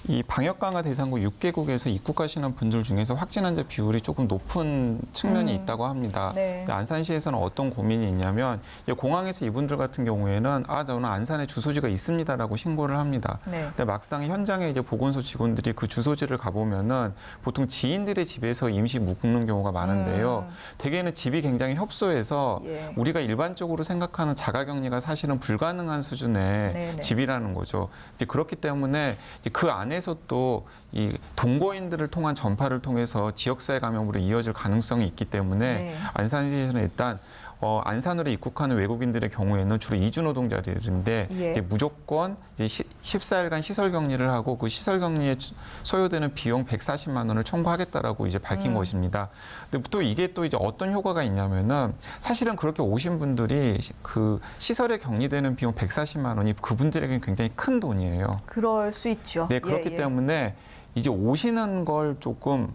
이 방역 강화 대상국 6개국에서 입국하시는 분들 중에서 확진 환자 비율이 조금 높은 측면이 있다고 합니다. 네. 안산시에서는 어떤 고민이 있냐면 이제 공항에서 이분들 같은 경우에는 저는 안산에 주소지가 있습니다라고 신고를 합니다. 네. 근데 막상 현장에 이제 보건소 직원들이 그 주소지를 가보면은 보통 지인들의 집에서 임시 묵는 경우가 많은데요. 대개는 집이 굉장히 협소해서 예. 우리가 일반적으로 생각하는 자가격리가 사실은 불가능한 수준의 네네. 집이라는 거죠. 이제 그렇기 때문에 이제 그 안에 안에서 또 이 동거인들을 통한 전파를 통해서 지역사회 감염으로 이어질 가능성이 있기 때문에 네. 안산시에서는 일단 안산으로 입국하는 외국인들의 경우에는 주로 이주 노동자들인데 예. 이제 무조건 이제 14일간 시설 격리를 하고 그 시설 격리에 소요되는 비용 140만 원을 청구하겠다라고 이제 밝힌 것입니다. 근데 또 이게 또 이제 어떤 효과가 있냐면은 사실은 그렇게 오신 분들이 그 시설에 격리되는 비용 140만 원이 그분들에게는 굉장히 큰 돈이에요. 그럴 수 있죠. 네, 그렇기 때문에 이제 오시는 걸 조금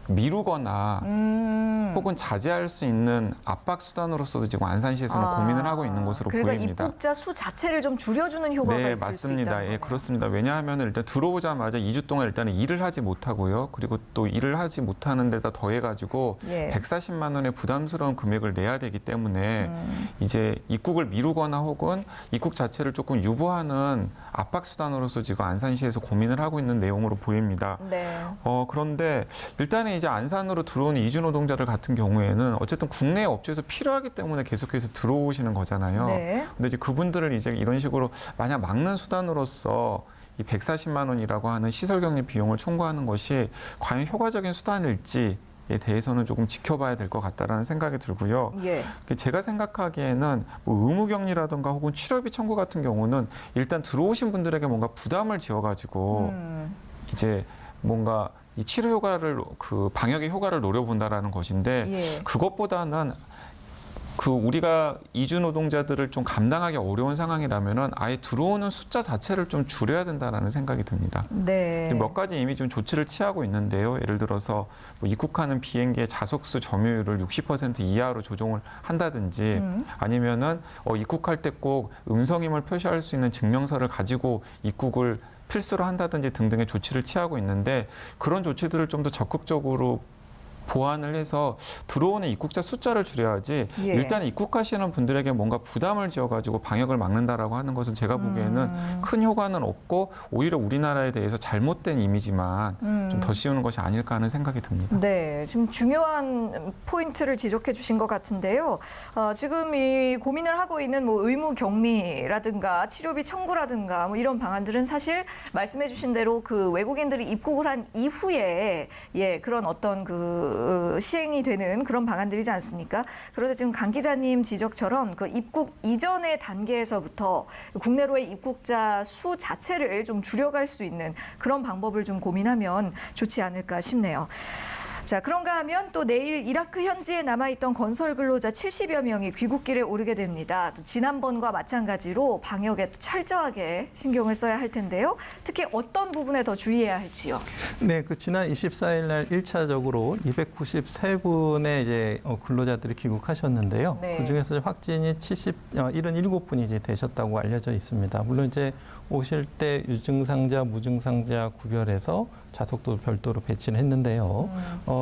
미루거나 혹은 자제할 수 있는 압박 수단으로서도 지금 안산시에서는 고민을 하고 있는 것으로 그러니까 보입니다. 입국자 수 자체를 좀 줄여주는 효과가 네, 있을 수 맞습니다. 있다는 예, 거네요. 그렇습니다. 왜냐하면 일단 들어오자마자 2주 동안 일단은 일을 하지 못하고요. 그리고 또 일을 하지 못하는 데다 더해가지고 예. 140만 원의 부담스러운 금액을 내야 되기 때문에 이제 입국을 미루거나 혹은 입국 자체를 조금 유보하는 압박 수단으로서 지금 안산시에서 고민을 하고 있는 내용으로 보입니다. 네. 그런데 일단은 이제 안산으로 들어오는 이주 노동자들 같은 경우에는 어쨌든 국내 업체에서 필요하기 때문에 계속해서 들어오시는 거잖아요. 네. 근데 이제 그분들을 이제 이런 식으로 만약 막는 수단으로서 이 140만 원이라고 하는 시설 격리 비용을 청구하는 것이 과연 효과적인 수단일지에 대해서는 조금 지켜봐야 될 것 같다라는 생각이 들고요. 예. 제가 생각하기에는 뭐 의무격리라든가 혹은 치료비 청구 같은 경우는 일단 들어오신 분들에게 뭔가 부담을 지어가지고 이제 뭔가 이 치료 효과를 그 방역의 효과를 노려본다라는 것인데 예. 그것보다는 그 우리가 이주 노동자들을 좀 감당하기 어려운 상황이라면은 아예 들어오는 숫자 자체를 좀 줄여야 된다라는 생각이 듭니다. 네. 몇 가지 이미 좀 조치를 취하고 있는데요. 예를 들어서 뭐 입국하는 비행기의 좌석수 점유율을 60% 이하로 조정을 한다든지 아니면은 입국할 때 꼭 음성임을 표시할 수 있는 증명서를 가지고 입국을 필수로 한다든지 등등의 조치를 취하고 있는데 그런 조치들을 좀 더 적극적으로 보완을 해서 들어오는 입국자 숫자를 줄여야지 예. 일단 입국하시는 분들에게 뭔가 부담을 지어가지고 방역을 막는다라고 하는 것은 제가 보기에는 큰 효과는 없고 오히려 우리나라에 대해서 잘못된 이미지만 좀 더 씌우는 것이 아닐까 하는 생각이 듭니다. 네, 지금 중요한 포인트를 지적해 주신 것 같은데요. 지금 이 고민을 하고 있는 뭐 의무 격리라든가 치료비 청구라든가 뭐 이런 방안들은 사실 말씀해 주신 대로 그 외국인들이 입국을 한 이후에 그런 어떤 그 시행이 되는 그런 방안들이지 않습니까? 그런데 지금 강 기자님 지적처럼 그 입국 이전의 단계에서부터 국내로의 입국자 수 자체를 좀 줄여갈 수 있는 그런 방법을 좀 고민하면 좋지 않을까 싶네요. 자, 그런가 하면 또 내일 이라크 현지에 남아있던 건설 근로자 70여 명이 귀국길에 오르게 됩니다. 또 지난번과 마찬가지로 방역에 철저하게 신경을 써야 할 텐데요. 특히 어떤 부분에 더 주의해야 할지요? 네, 그 지난 24일 날 1차적으로 293분의 이제 근로자들이 귀국하셨는데요. 네. 그중에서 확진이 77분이 이제 되셨다고 알려져 있습니다. 물론 이제 오실 때 유증상자, 무증상자 구별해서 좌석도 별도로 배치를 했는데요.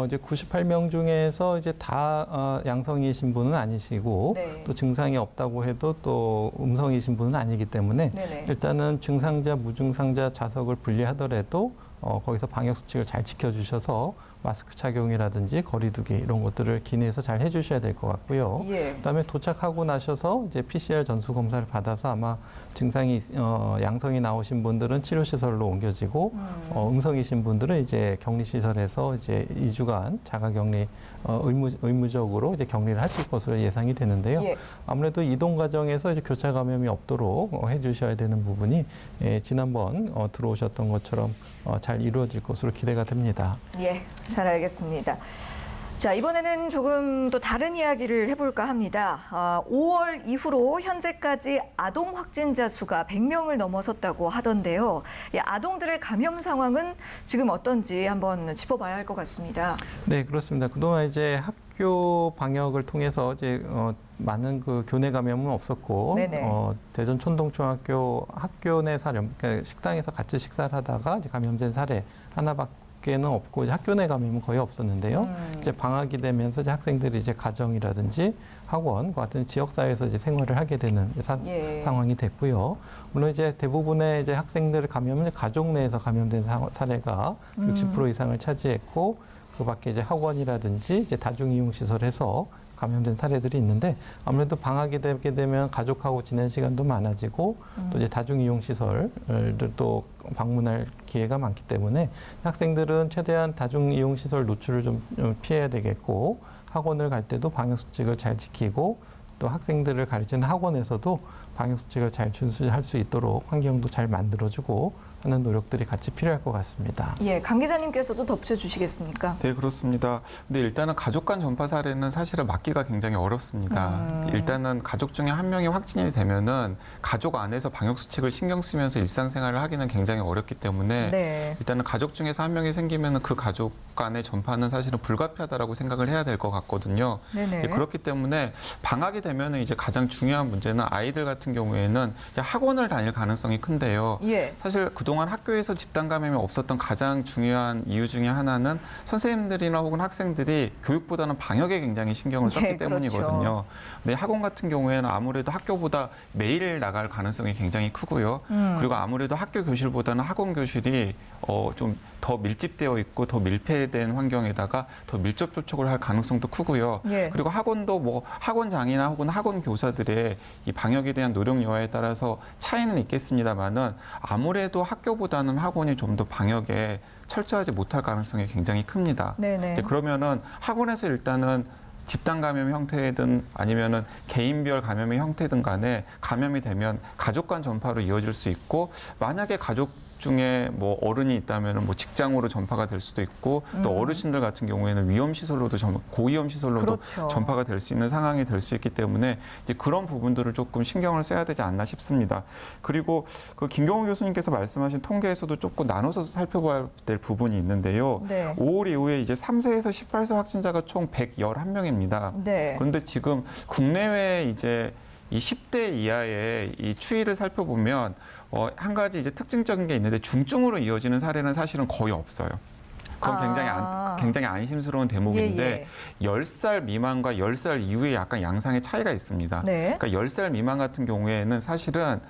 이제 98명 중에서 이제 다 양성이신 분은 아니시고 네. 또 증상이 없다고 해도 또 음성이신 분은 아니기 때문에 네네. 일단은 증상자, 무증상자 좌석을 분리하더라도 거기서 방역 수칙을 잘 지켜주셔서 마스크 착용이라든지 거리두기 이런 것들을 기내에서 잘 해주셔야 될 것 같고요. 예. 그다음에 도착하고 나셔서 이제 PCR 전수 검사를 받아서 아마 증상이 양성이 나오신 분들은 치료 시설로 옮겨지고 음성이신 분들은 이제 격리 시설에서 이제 2주간 자가격리 의무적으로 이제 격리를 하실 것으로 예상이 되는데요. 예. 아무래도 이동 과정에서 이제 교차 감염이 없도록 해주셔야 되는 부분이 지난번 들어오셨던 것처럼 잘 이루어질 것으로 기대가 됩니다. 예, 잘 알겠습니다. 자, 이번에는 조금 또 다른 이야기를 해볼까 합니다. 5월 이후로 현재까지 아동 확진자 수가 100명을 넘어섰다고 하던데요. 이 아동들의 감염 상황은 지금 어떤지 한번 짚어봐야 할 것 같습니다. 네, 그렇습니다. 그동안 이제 학교 방역을 통해서 이제 많은 그 교내 감염은 없었고, 네네. 대전 촌동중학교 학교 내 사례, 그러니까 식당에서 같이 식사를 하다가 이제 감염된 사례 하나밖에는 없고 이제 학교 내 감염은 거의 없었는데요. 이제 방학이 되면서 이제 학생들이 이제 가정이라든지 학원 같은 지역 사회에서 이제 생활을 하게 되는 예. 상황이 됐고요. 물론 이제 대부분의 이제 학생들 감염은 가족 내에서 감염된 사례가 60% 이상을 차지했고, 그 밖에 이제 학원이라든지 이제 다중이용 시설에서 감염된 사례들이 있는데 아무래도 방학이 되게 되면 가족하고 지낸 시간도 많아지고 또 이제 다중이용시설을 또 방문할 기회가 많기 때문에 학생들은 최대한 다중이용시설 노출을 좀 피해야 되겠고 학원을 갈 때도 방역수칙을 잘 지키고 또 학생들을 가르치는 학원에서도 방역수칙을 잘 준수할 수 있도록 환경도 잘 만들어주고 하는 노력들이 같이 필요할 것 같습니다. 예, 강 기자님께서도 덧붙여주시겠습니까? 네, 그렇습니다. 근데 일단은 가족 간 전파 사례는 사실은 막기가 굉장히 어렵습니다. 일단은 가족 중에 한 명이 확진이 되면은 가족 안에서 방역 수칙을 신경 쓰면서 일상생활을 하기는 굉장히 어렵기 때문에 네. 일단은 가족 중에서 한 명이 생기면은 그 가족 간의 전파는 사실은 불가피하다라고 생각을 해야 될 것 같거든요. 네네. 그렇기 때문에 방학이 되면은 이제 가장 중요한 문제는 아이들 같은 경우에는 이제 학원을 다닐 가능성이 큰데요. 예. 사실 그동안 학교에서 집단 감염이 없었던 가장 중요한 이유 중에 하나는 선생님들이나 혹은 학생들이 교육보다는 방역에 굉장히 신경을 썼기 예, 때문이거든요. 그렇죠. 근데 학원 같은 경우에는 아무래도 학교보다 매일 나갈 가능성이 굉장히 크고요. 그리고 아무래도 학교 교실보다는 학원 교실이 좀 더 밀집되어 있고 더 밀폐된 환경에다가 더 밀접 접촉을 할 가능성도 크고요. 예. 그리고 학원도 뭐 학원장이나 혹은 학원 교사들의 이 방역에 대한 노력 여하에 따라서 차이는 있겠습니다만은 아무래도 학교보다는 학원이 좀 더 방역에 철저하지 못할 가능성이 굉장히 큽니다. 네네. 이제 그러면은 학원에서 일단은 집단 감염 형태든 아니면은 개인별 감염의 형태든 간에 감염이 되면 가족 간 전파로 이어질 수 있고 만약에 가족 중에 뭐 어른이 있다면 뭐 직장으로 전파가 될 수도 있고 또 어르신들 같은 경우에는 위험 시설로도 고위험 시설로도 그렇죠. 전파가 될 수 있는 상황이 될 수 있기 때문에 이제 그런 부분들을 조금 신경을 써야 되지 않나 싶습니다. 그리고 그 김경호 교수님께서 말씀하신 통계에서도 조금 나눠서 살펴봐야 될 부분이 있는데요. 네. 5월 이후에 이제 3세에서 18세 확진자가 총 111명입니다. 네. 그런데 지금 국내외 이제 이 10대 이하의 이 추이를 살펴보면 한 가지 이제 특징적인 게 있는데 중증으로 이어지는 사례는 사실은 거의 없어요. 그건 굉장히 안심스러운 대목인데 예, 10살 미만과 10살 이후에 약간 양상의 차이가 있습니다. 네. 그러니까 10살 미만 같은 경우에는 사실은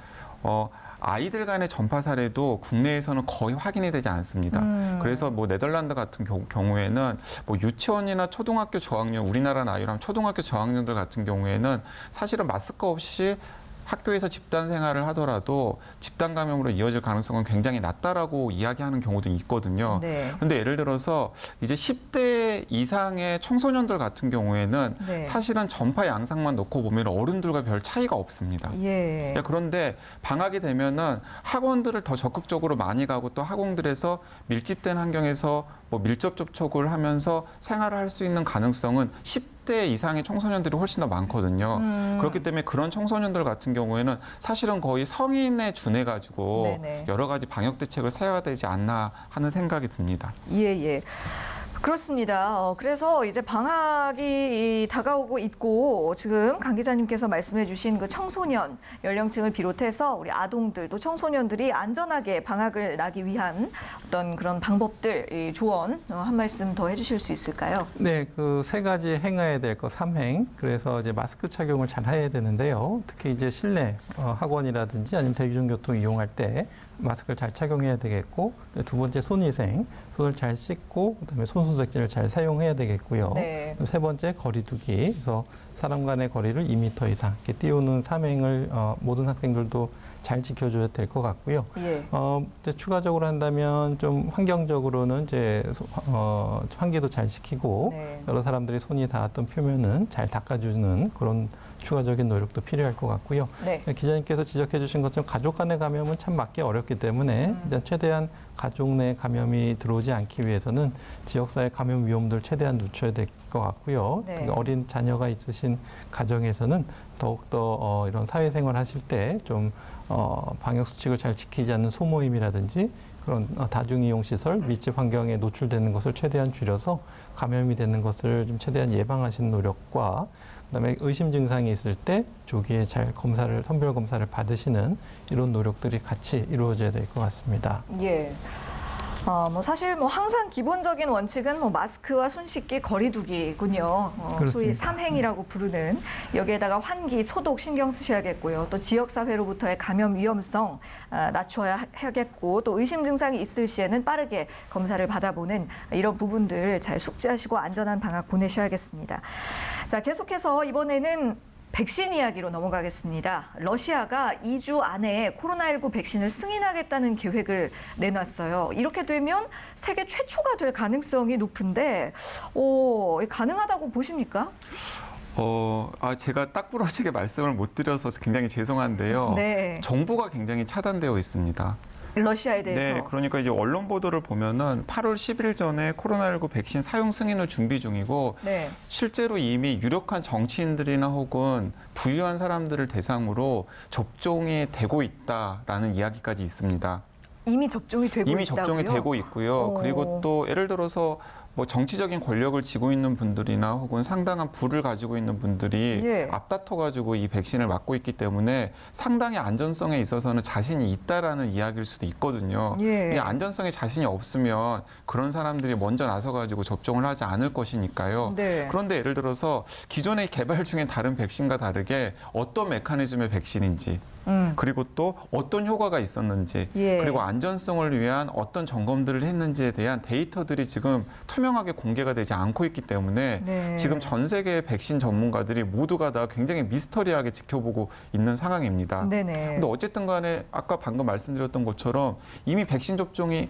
아이들 간의 전파 사례도 국내에서는 거의 확인이 되지 않습니다. 그래서 뭐 네덜란드 같은 경우에는 뭐 유치원이나 초등학교 저학년, 우리나라 나이로 하면 초등학교 저학년들 같은 경우에는 사실은 마스크 없이 학교에서 집단 생활을 하더라도 집단 감염으로 이어질 가능성은 굉장히 낮다라고 이야기하는 경우도 있거든요. 네. 근데 예를 들어서 이제 10대 이상의 청소년들 같은 경우에는 네. 사실은 전파 양상만 놓고 보면 어른들과 별 차이가 없습니다. 예. 그런데 방학이 되면은 학원들을 더 적극적으로 많이 가고 또 학원들에서 밀집된 환경에서 뭐 밀접 접촉을 하면서 생활을 할 수 있는 가능성은 10대 이상의 청소년들이 훨씬 더 많거든요. 그렇기 때문에 그런 청소년들 같은 경우에는 사실은 거의 성인에 준해가지고 네네. 여러 가지 방역 대책을 세워야 되지 않나 하는 생각이 듭니다. 예. 그렇습니다. 그래서 이제 방학이 다가오고 있고 지금 강 기자님께서 말씀해 주신 그 청소년 연령층을 비롯해서 우리 아동들 또 청소년들이 안전하게 방학을 나기 위한 어떤 그런 방법들, 이 조언 한 말씀 더 해주실 수 있을까요? 네, 그 세 가지 행해야 될 거 3행. 그래서 이제 마스크 착용을 잘 해야 되는데요. 특히 이제 실내 학원이라든지 아니면 대중교통 이용할 때 마스크를 잘 착용해야 되겠고, 두 번째 손위생, 손을 잘 씻고 그다음에 손소독제를 잘 사용해야 되겠고요. 네. 세 번째 거리두기, 그래서 사람 간의 거리를 2m 이상 이렇게 띄우는 3행을 모든 학생들도 잘 지켜줘야 될 것 같고요. 예. 이제 추가적으로 한다면 좀 환경적으로는 이제 환기도 잘 시키고 네. 여러 사람들이 손이 닿았던 표면은 잘 닦아주는 그런 추가적인 노력도 필요할 것 같고요. 네. 기자님께서 지적해 주신 것처럼 가족 간의 감염은 참 막기 어렵기 때문에 일단 최대한 가족 내 감염이 들어오지 않기 위해서는 지역사회 감염 위험도를 최대한 늦춰야 될 것 같고요. 네. 특히 어린 자녀가 있으신 가정에서는 더욱더 이런 사회생활 하실 때 좀 방역 수칙을 잘 지키지 않는 소모임이라든지 그런 다중이용시설, 밀집 환경에 노출되는 것을 최대한 줄여서 감염이 되는 것을 좀 최대한 예방하시는 노력과 그다음에 의심 증상이 있을 때 조기에 잘 선별 검사를 받으시는 이런 노력들이 같이 이루어져야 될 것 같습니다. 예. 뭐 사실 뭐 항상 기본적인 원칙은 뭐 마스크와 손 씻기, 거리 두기군요. 소위 그렇습니다. 삼행이라고 부르는 여기에다가 환기, 소독 신경 쓰셔야겠고요. 또 지역 사회로부터의 감염 위험성 낮춰야 하겠고 또 의심 증상이 있을 시에는 빠르게 검사를 받아보는 이런 부분들 잘 숙지하시고 안전한 방학 보내셔야겠습니다. 자, 계속해서 이번에는 백신 이야기로 넘어가겠습니다. 러시아가 2주 안에 코로나19 백신을 승인하겠다는 계획을 내놨어요. 이렇게 되면 세계 최초가 될 가능성이 높은데 가능하다고 보십니까? 제가 딱 부러지게 말씀을 못 드려서 굉장히 죄송한데요. 네. 정보가 굉장히 차단되어 있습니다. 러시아에 대해서. 네, 그러니까 이제 언론 보도를 보면은 8월 10일 전에 코로나19 백신 사용 승인을 준비 중이고 네. 실제로 이미 유력한 정치인들이나 혹은 부유한 사람들을 대상으로 접종이 되고 있다라는 이야기까지 있습니다. 이미 접종이 되고 이미 있다고요? 접종이 되고 있고요. 오. 그리고 또 예를 들어서 뭐 정치적인 권력을 쥐고 있는 분들이나 혹은 상당한 부를 가지고 있는 분들이 예. 앞다퉈가지고 이 백신을 맞고 있기 때문에 상당히 안전성에 있어서는 자신이 있다라는 이야기일 수도 있거든요. 예. 이 안전성에 자신이 없으면 그런 사람들이 먼저 나서가지고 접종을 하지 않을 것이니까요. 네. 그런데 예를 들어서 기존에 개발 중인 다른 백신과 다르게 어떤 메커니즘의 백신인지 그리고 또 어떤 효과가 있었는지 예. 그리고 안전성을 위한 어떤 점검들을 했는지에 대한 데이터들이 지금 투명하게 공개가 되지 않고 있기 때문에 네. 지금 전 세계의 백신 전문가들이 모두가 다 굉장히 미스터리하게 지켜보고 있는 상황입니다. 네네. 근데 어쨌든 간에 아까 방금 말씀드렸던 것처럼 이미 백신 접종이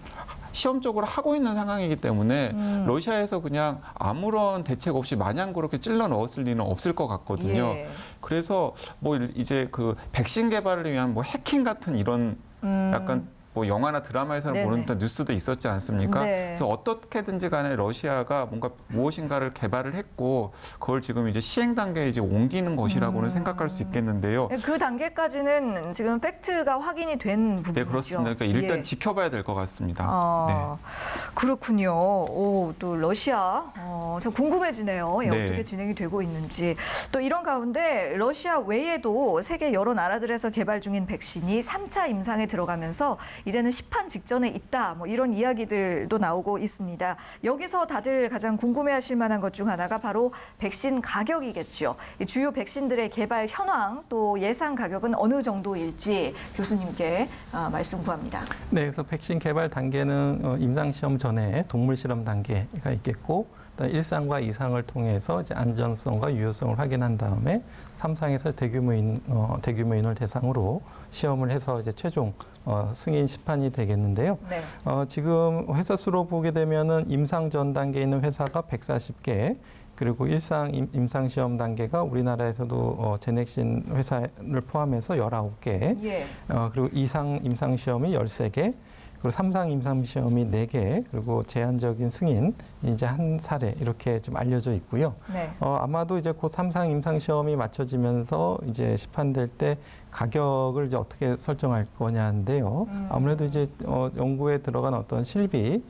시험적으로 하고 있는 상황이기 때문에 러시아에서 그냥 아무런 대책 없이 마냥 그렇게 찔러 넣었을 리는 없을 것 같거든요. 예. 그래서 뭐 이제 그 백신 개발을 위한 뭐 해킹 같은 이런 약간 뭐 영화나 드라마에서는 네네. 보는 듯한 뉴스도 있었지 않습니까? 네. 그래서 어떻게든지 간에 러시아가 뭔가 무엇인가를 개발을 했고 그걸 지금 이제 시행 단계에 이제 옮기는 것이라고는 생각할 수 있겠는데요. 그 단계까지는 지금 팩트가 확인이 된 부분이죠. 네, 그렇습니다. 그러니까 일단 예. 지켜봐야 될 것 같습니다. 그렇군요. 또 러시아, 참 궁금해지네요. 네. 어떻게 진행이 되고 있는지. 또 이런 가운데 러시아 외에도 세계 여러 나라들에서 개발 중인 백신이 3차 임상에 들어가면서 이제는 시판 직전에 있다. 뭐 이런 이야기들도 나오고 있습니다. 여기서 다들 가장 궁금해하실 만한 것 중 하나가 바로 백신 가격이겠죠. 이 주요 백신들의 개발 현황 또 예상 가격은 어느 정도일지 교수님께 말씀 구합니다. 네, 그래서 백신 개발 단계는 임상 시험 전에 동물 실험 단계가 있겠고, 그다음에 1상과 2상을 통해서 이제 안전성과 유효성을 확인한 다음에 3상에서 대규모인을 대상으로 시험을 해서 이제 최종 승인 시판이 되겠는데요. 네. 지금 회사 수로 보게 되면은 임상 전 단계에 있는 회사가 140개, 그리고 1상 임상 시험 단계가 우리나라에서도 제넥신 회사를 포함해서 19개, 예. 그리고 2상 임상 시험이 13개, 그리고 3상 임상 시험이 4개, 그리고 제한적인 승인 이제 한 사례 이렇게 좀 알려져 있고요. 네. 아마도 이제 곧 3상 임상 시험이 맞춰지면서 이제 시판될 때 가격을 이제 어떻게 설정할 거냐인데요. 아무래도 이제 연구에 들어간 어떤 실비는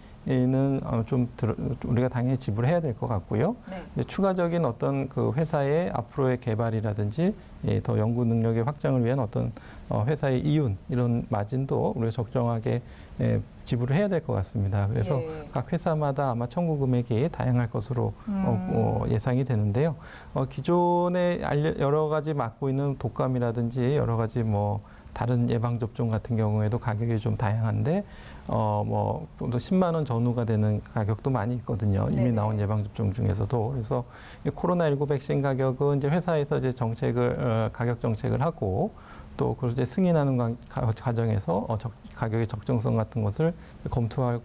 우리가 당연히 지불해야 될 것 같고요. 네. 이제 추가적인 어떤 그 회사의 앞으로의 개발이라든지 더 연구 능력의 확장을 위한 어떤 회사의 이윤 이런 마진도 우리가 적정하게 지불을 해야 될 것 같습니다. 그래서 예. 각 회사마다 아마 청구 금액이 다양할 것으로 예상이 되는데요. 기존에 여러 가지 맡고 있는 독감이라든지 여러 가지 뭐 다른 예방 접종 같은 경우에도 가격이 좀 다양한데 뭐 또 10만 원 전후가 되는 가격도 많이 있거든요. 이미 네네. 나온 예방 접종 중에서도. 그래서 이 코로나19 백신 가격은 이제 회사에서 이제 가격 정책을 하고 또 그걸 이제 승인하는 과정에서 가격의 적정성 같은 것을 검토할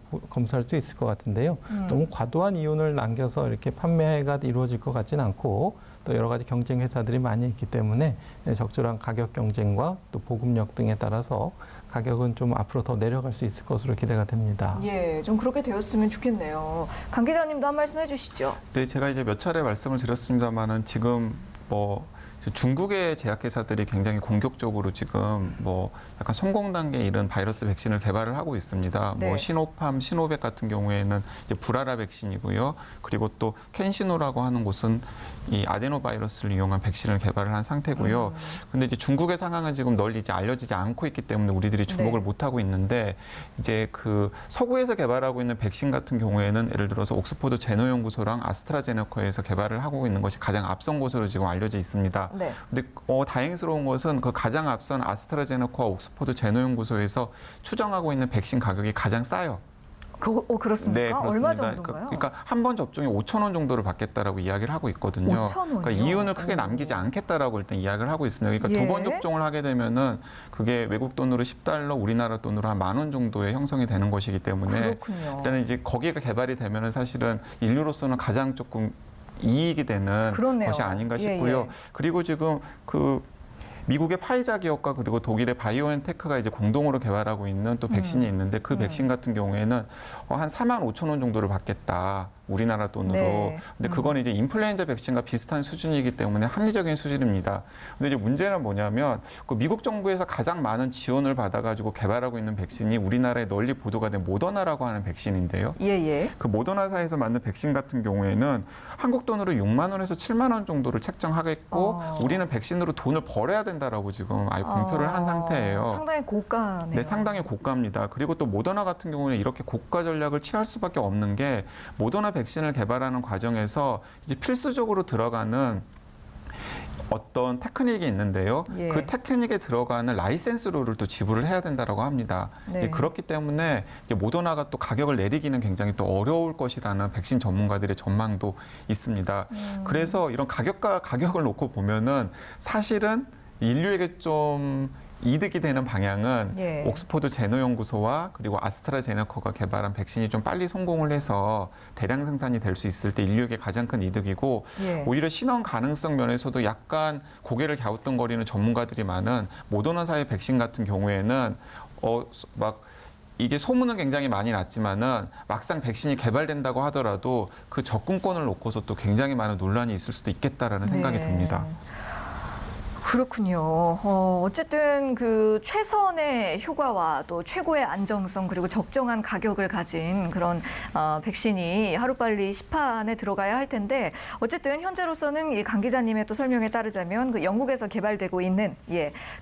수 있을 것 같은데요. 너무 과도한 이윤을 남겨서 이렇게 판매가 이루어질 것 같지는 않고 또 여러 가지 경쟁 회사들이 많이 있기 때문에 적절한 가격 경쟁과 또 보급력 등에 따라서 가격은 좀 앞으로 더 내려갈 수 있을 것으로 기대가 됩니다. 예, 좀 그렇게 되었으면 좋겠네요. 강 기자님도 한 말씀 해주시죠. 네, 제가 이제 몇 차례 말씀을 드렸습니다만은 지금 뭐 중국의 제약회사들이 굉장히 공격적으로 지금 뭐 약간 성공 단계에 이른 바이러스 백신을 개발을 하고 있습니다. 네. 뭐 시노팜, 시노백 같은 경우에는 이제 불아라 백신이고요. 그리고 또 켄시노라고 하는 곳은 이 아데노 바이러스를 이용한 백신을 개발을 한 상태고요. 근데 이제 중국의 상황은 지금 널리 이제 알려지지 않고 있기 때문에 우리들이 주목을 네. 못 하고 있는데 이제 그 서구에서 개발하고 있는 백신 같은 경우에는 예를 들어서 옥스퍼드 제너 연구소랑 아스트라제네카에서 개발을 하고 있는 것이 가장 앞선 것으로 지금 알려져 있습니다. 네. 근데 다행스러운 것은 그 가장 앞선 아스트라제네카와 옥스퍼드 제너 연구소에서 추정하고 있는 백신 가격이 가장 싸요. 그렇습니까? 얼마 정도인가요? 그러니까 한 번 접종에 5,000원 정도를 받겠다라고 이야기를 하고 있거든요. 5,000원 이요? 그러니까 이윤을 크게 남기지 않겠다라고 일단 이야기를 하고 있습니다. 그러니까 예. 두 번 접종을 하게 되면은 그게 외국 돈으로 $10, 우리나라 돈으로 한 10,000원 정도의 형성이 되는 것이기 때문에 그렇군요. 일단은 이제 거기가 개발이 되면은 사실은 인류로서는 가장 조금 이익이 되는 그렇네요. 것이 아닌가 예, 싶고요. 예. 그리고 지금 그 미국의 파이자 기업과 그리고 독일의 바이오엔테크가 이제 공동으로 개발하고 있는 또 백신이 있는데 그 백신 같은 경우에는 한 45,000원 정도를 받겠다. 우리나라 돈으로. 네. 근데 그건 이제 인플루엔자 백신과 비슷한 수준이기 때문에 합리적인 수준입니다. 근데 이제 문제는 뭐냐면 그 미국 정부에서 가장 많은 지원을 받아가지고 개발하고 있는 백신이 우리나라에 널리 보도가 된 모더나라고 하는 백신인데요. 예. 그 모더나사에서 만든 백신 같은 경우에는 한국 돈으로 6만 원에서 7만 원 정도를 책정하겠고 우리는 백신으로 돈을 벌어야 된다라고 지금 아예 공표를 한 상태예요. 상당히 고가네요. 네, 상당히 고가입니다. 그리고 또 모더나 같은 경우는 이렇게 고가 전략을 취할 수밖에 없는 게 모더나 백신을 개발하는 과정에서 이제 필수적으로 들어가는 어떤 테크닉이 있는데요. 예. 그 테크닉에 들어가는 라이센스료를 또 지불을 해야 된다라고 합니다. 네. 그렇기 때문에 이제 모더나가 또 가격을 내리기는 굉장히 또 어려울 것이라는 백신 전문가들의 전망도 있습니다. 그래서 이런 가격을 놓고 보면은 사실은 인류에게 좀 이득이 되는 방향은 예. 옥스퍼드 제너 연구소와 그리고 아스트라제네카가 개발한 백신이 좀 빨리 성공을 해서 대량 생산이 될 수 있을 때 인류에게 가장 큰 이득이고 예. 오히려 신원 가능성 면에서도 약간 고개를 갸우뚱거리는 전문가들이 많은 모더나사의 백신 같은 경우에는 막 이게 소문은 굉장히 많이 났지만은 막상 백신이 개발된다고 하더라도 그 접근권을 놓고서 또 굉장히 많은 논란이 있을 수도 있겠다라는 생각이 네. 듭니다. 그렇군요. 어쨌든 그 최선의 효과와 또 최고의 안정성 그리고 적정한 가격을 가진 그런 백신이 하루빨리 시판에 들어가야 할 텐데 어쨌든 현재로서는 이 강 기자님의 또 설명에 따르자면 그 영국에서 개발되고 있는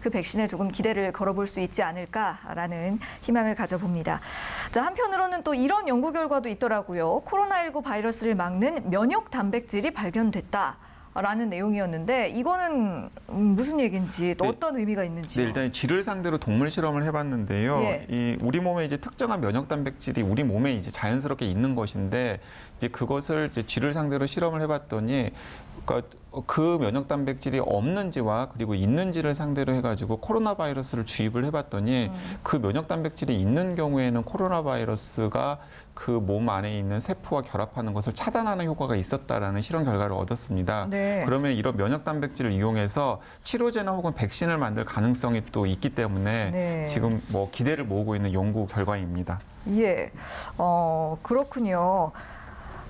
그 백신에 조금 기대를 걸어볼 수 있지 않을까라는 희망을 가져봅니다. 자, 한편으로는 또 이런 연구 결과도 있더라고요. 코로나19 바이러스를 막는 면역 단백질이 발견됐다. 라는 내용이었는데 이거는 무슨 얘기인지 또 네. 어떤 의미가 있는지요? 네, 일단 쥐를 상대로 동물 실험을 해봤는데요. 예. 이 우리 몸에 이제 특정한 면역 단백질이 우리 몸에 이제 자연스럽게 있는 것인데 이제 그것을 이제 쥐를 상대로 실험을 해봤더니 그러니까 그 면역 단백질이 없는지와 그리고 있는지를 상대로 해가지고 코로나 바이러스를 주입을 해봤더니 그 면역 단백질이 있는 경우에는 코로나 바이러스가 그 몸 안에 있는 세포와 결합하는 것을 차단하는 효과가 있었다라는 실험 결과를 얻었습니다. 네. 그러면 이런 면역 단백질을 이용해서 치료제나 혹은 백신을 만들 가능성이 또 있기 때문에 네. 지금 뭐 기대를 모으고 있는 연구 결과입니다. 예, 그렇군요.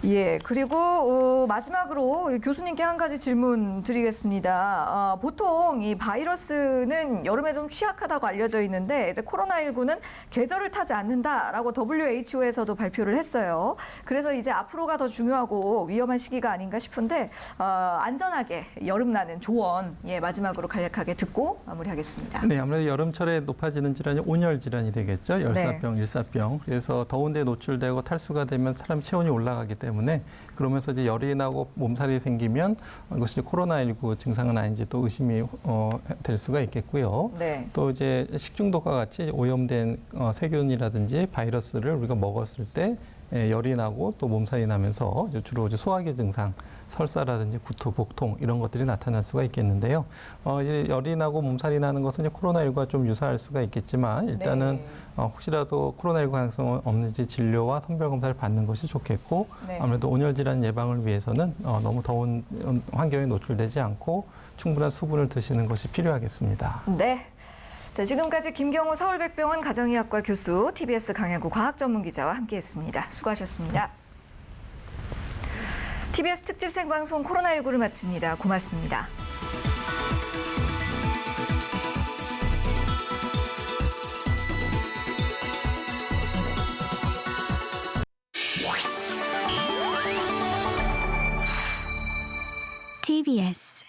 예, 그리고 마지막으로 교수님께 한 가지 질문 드리겠습니다. 보통 이 바이러스는 여름에 좀 취약하다고 알려져 있는데 이제 코로나19는 계절을 타지 않는다라고 WHO에서도 발표를 했어요. 그래서 이제 앞으로가 더 중요하고 위험한 시기가 아닌가 싶은데 안전하게 여름나는 조언 마지막으로 간략하게 듣고 마무리하겠습니다. 네, 아무래도 여름철에 높아지는 질환이 온열 질환이 되겠죠. 열사병, 일사병. 그래서 더운 데 노출되고 탈수가 되면 사람 체온이 올라가기 때문에 그러면서 이제 열이 나고 몸살이 생기면 이것이 코로나19 증상은 아닌지 또 의심이 될 수가 있겠고요. 네. 또 이제 식중독과 같이 오염된 세균이라든지 바이러스를 우리가 먹었을 때 열이 나고 또 몸살이 나면서 주로 이제 소화기 증상, 설사라든지 구토, 복통 이런 것들이 나타날 수가 있겠는데요. 이제 열이 나고 몸살이 나는 것은 이제 코로나19와 좀 유사할 수가 있겠지만 일단은 네. 혹시라도 코로나19 가능성은 없는지 진료와 선별 검사를 받는 것이 좋겠고 네. 아무래도 온열 질환 예방을 위해서는 너무 더운 환경에 노출되지 않고 충분한 수분을 드시는 것이 필요하겠습니다. 네. 자, 지금까지 김경우 서울백병원 가정의학과 교수, TBS 강양구 과학전문기자와 함께했습니다. 수고하셨습니다. TBS 특집 생방송 코로나19를 마칩니다. 고맙습니다. TBS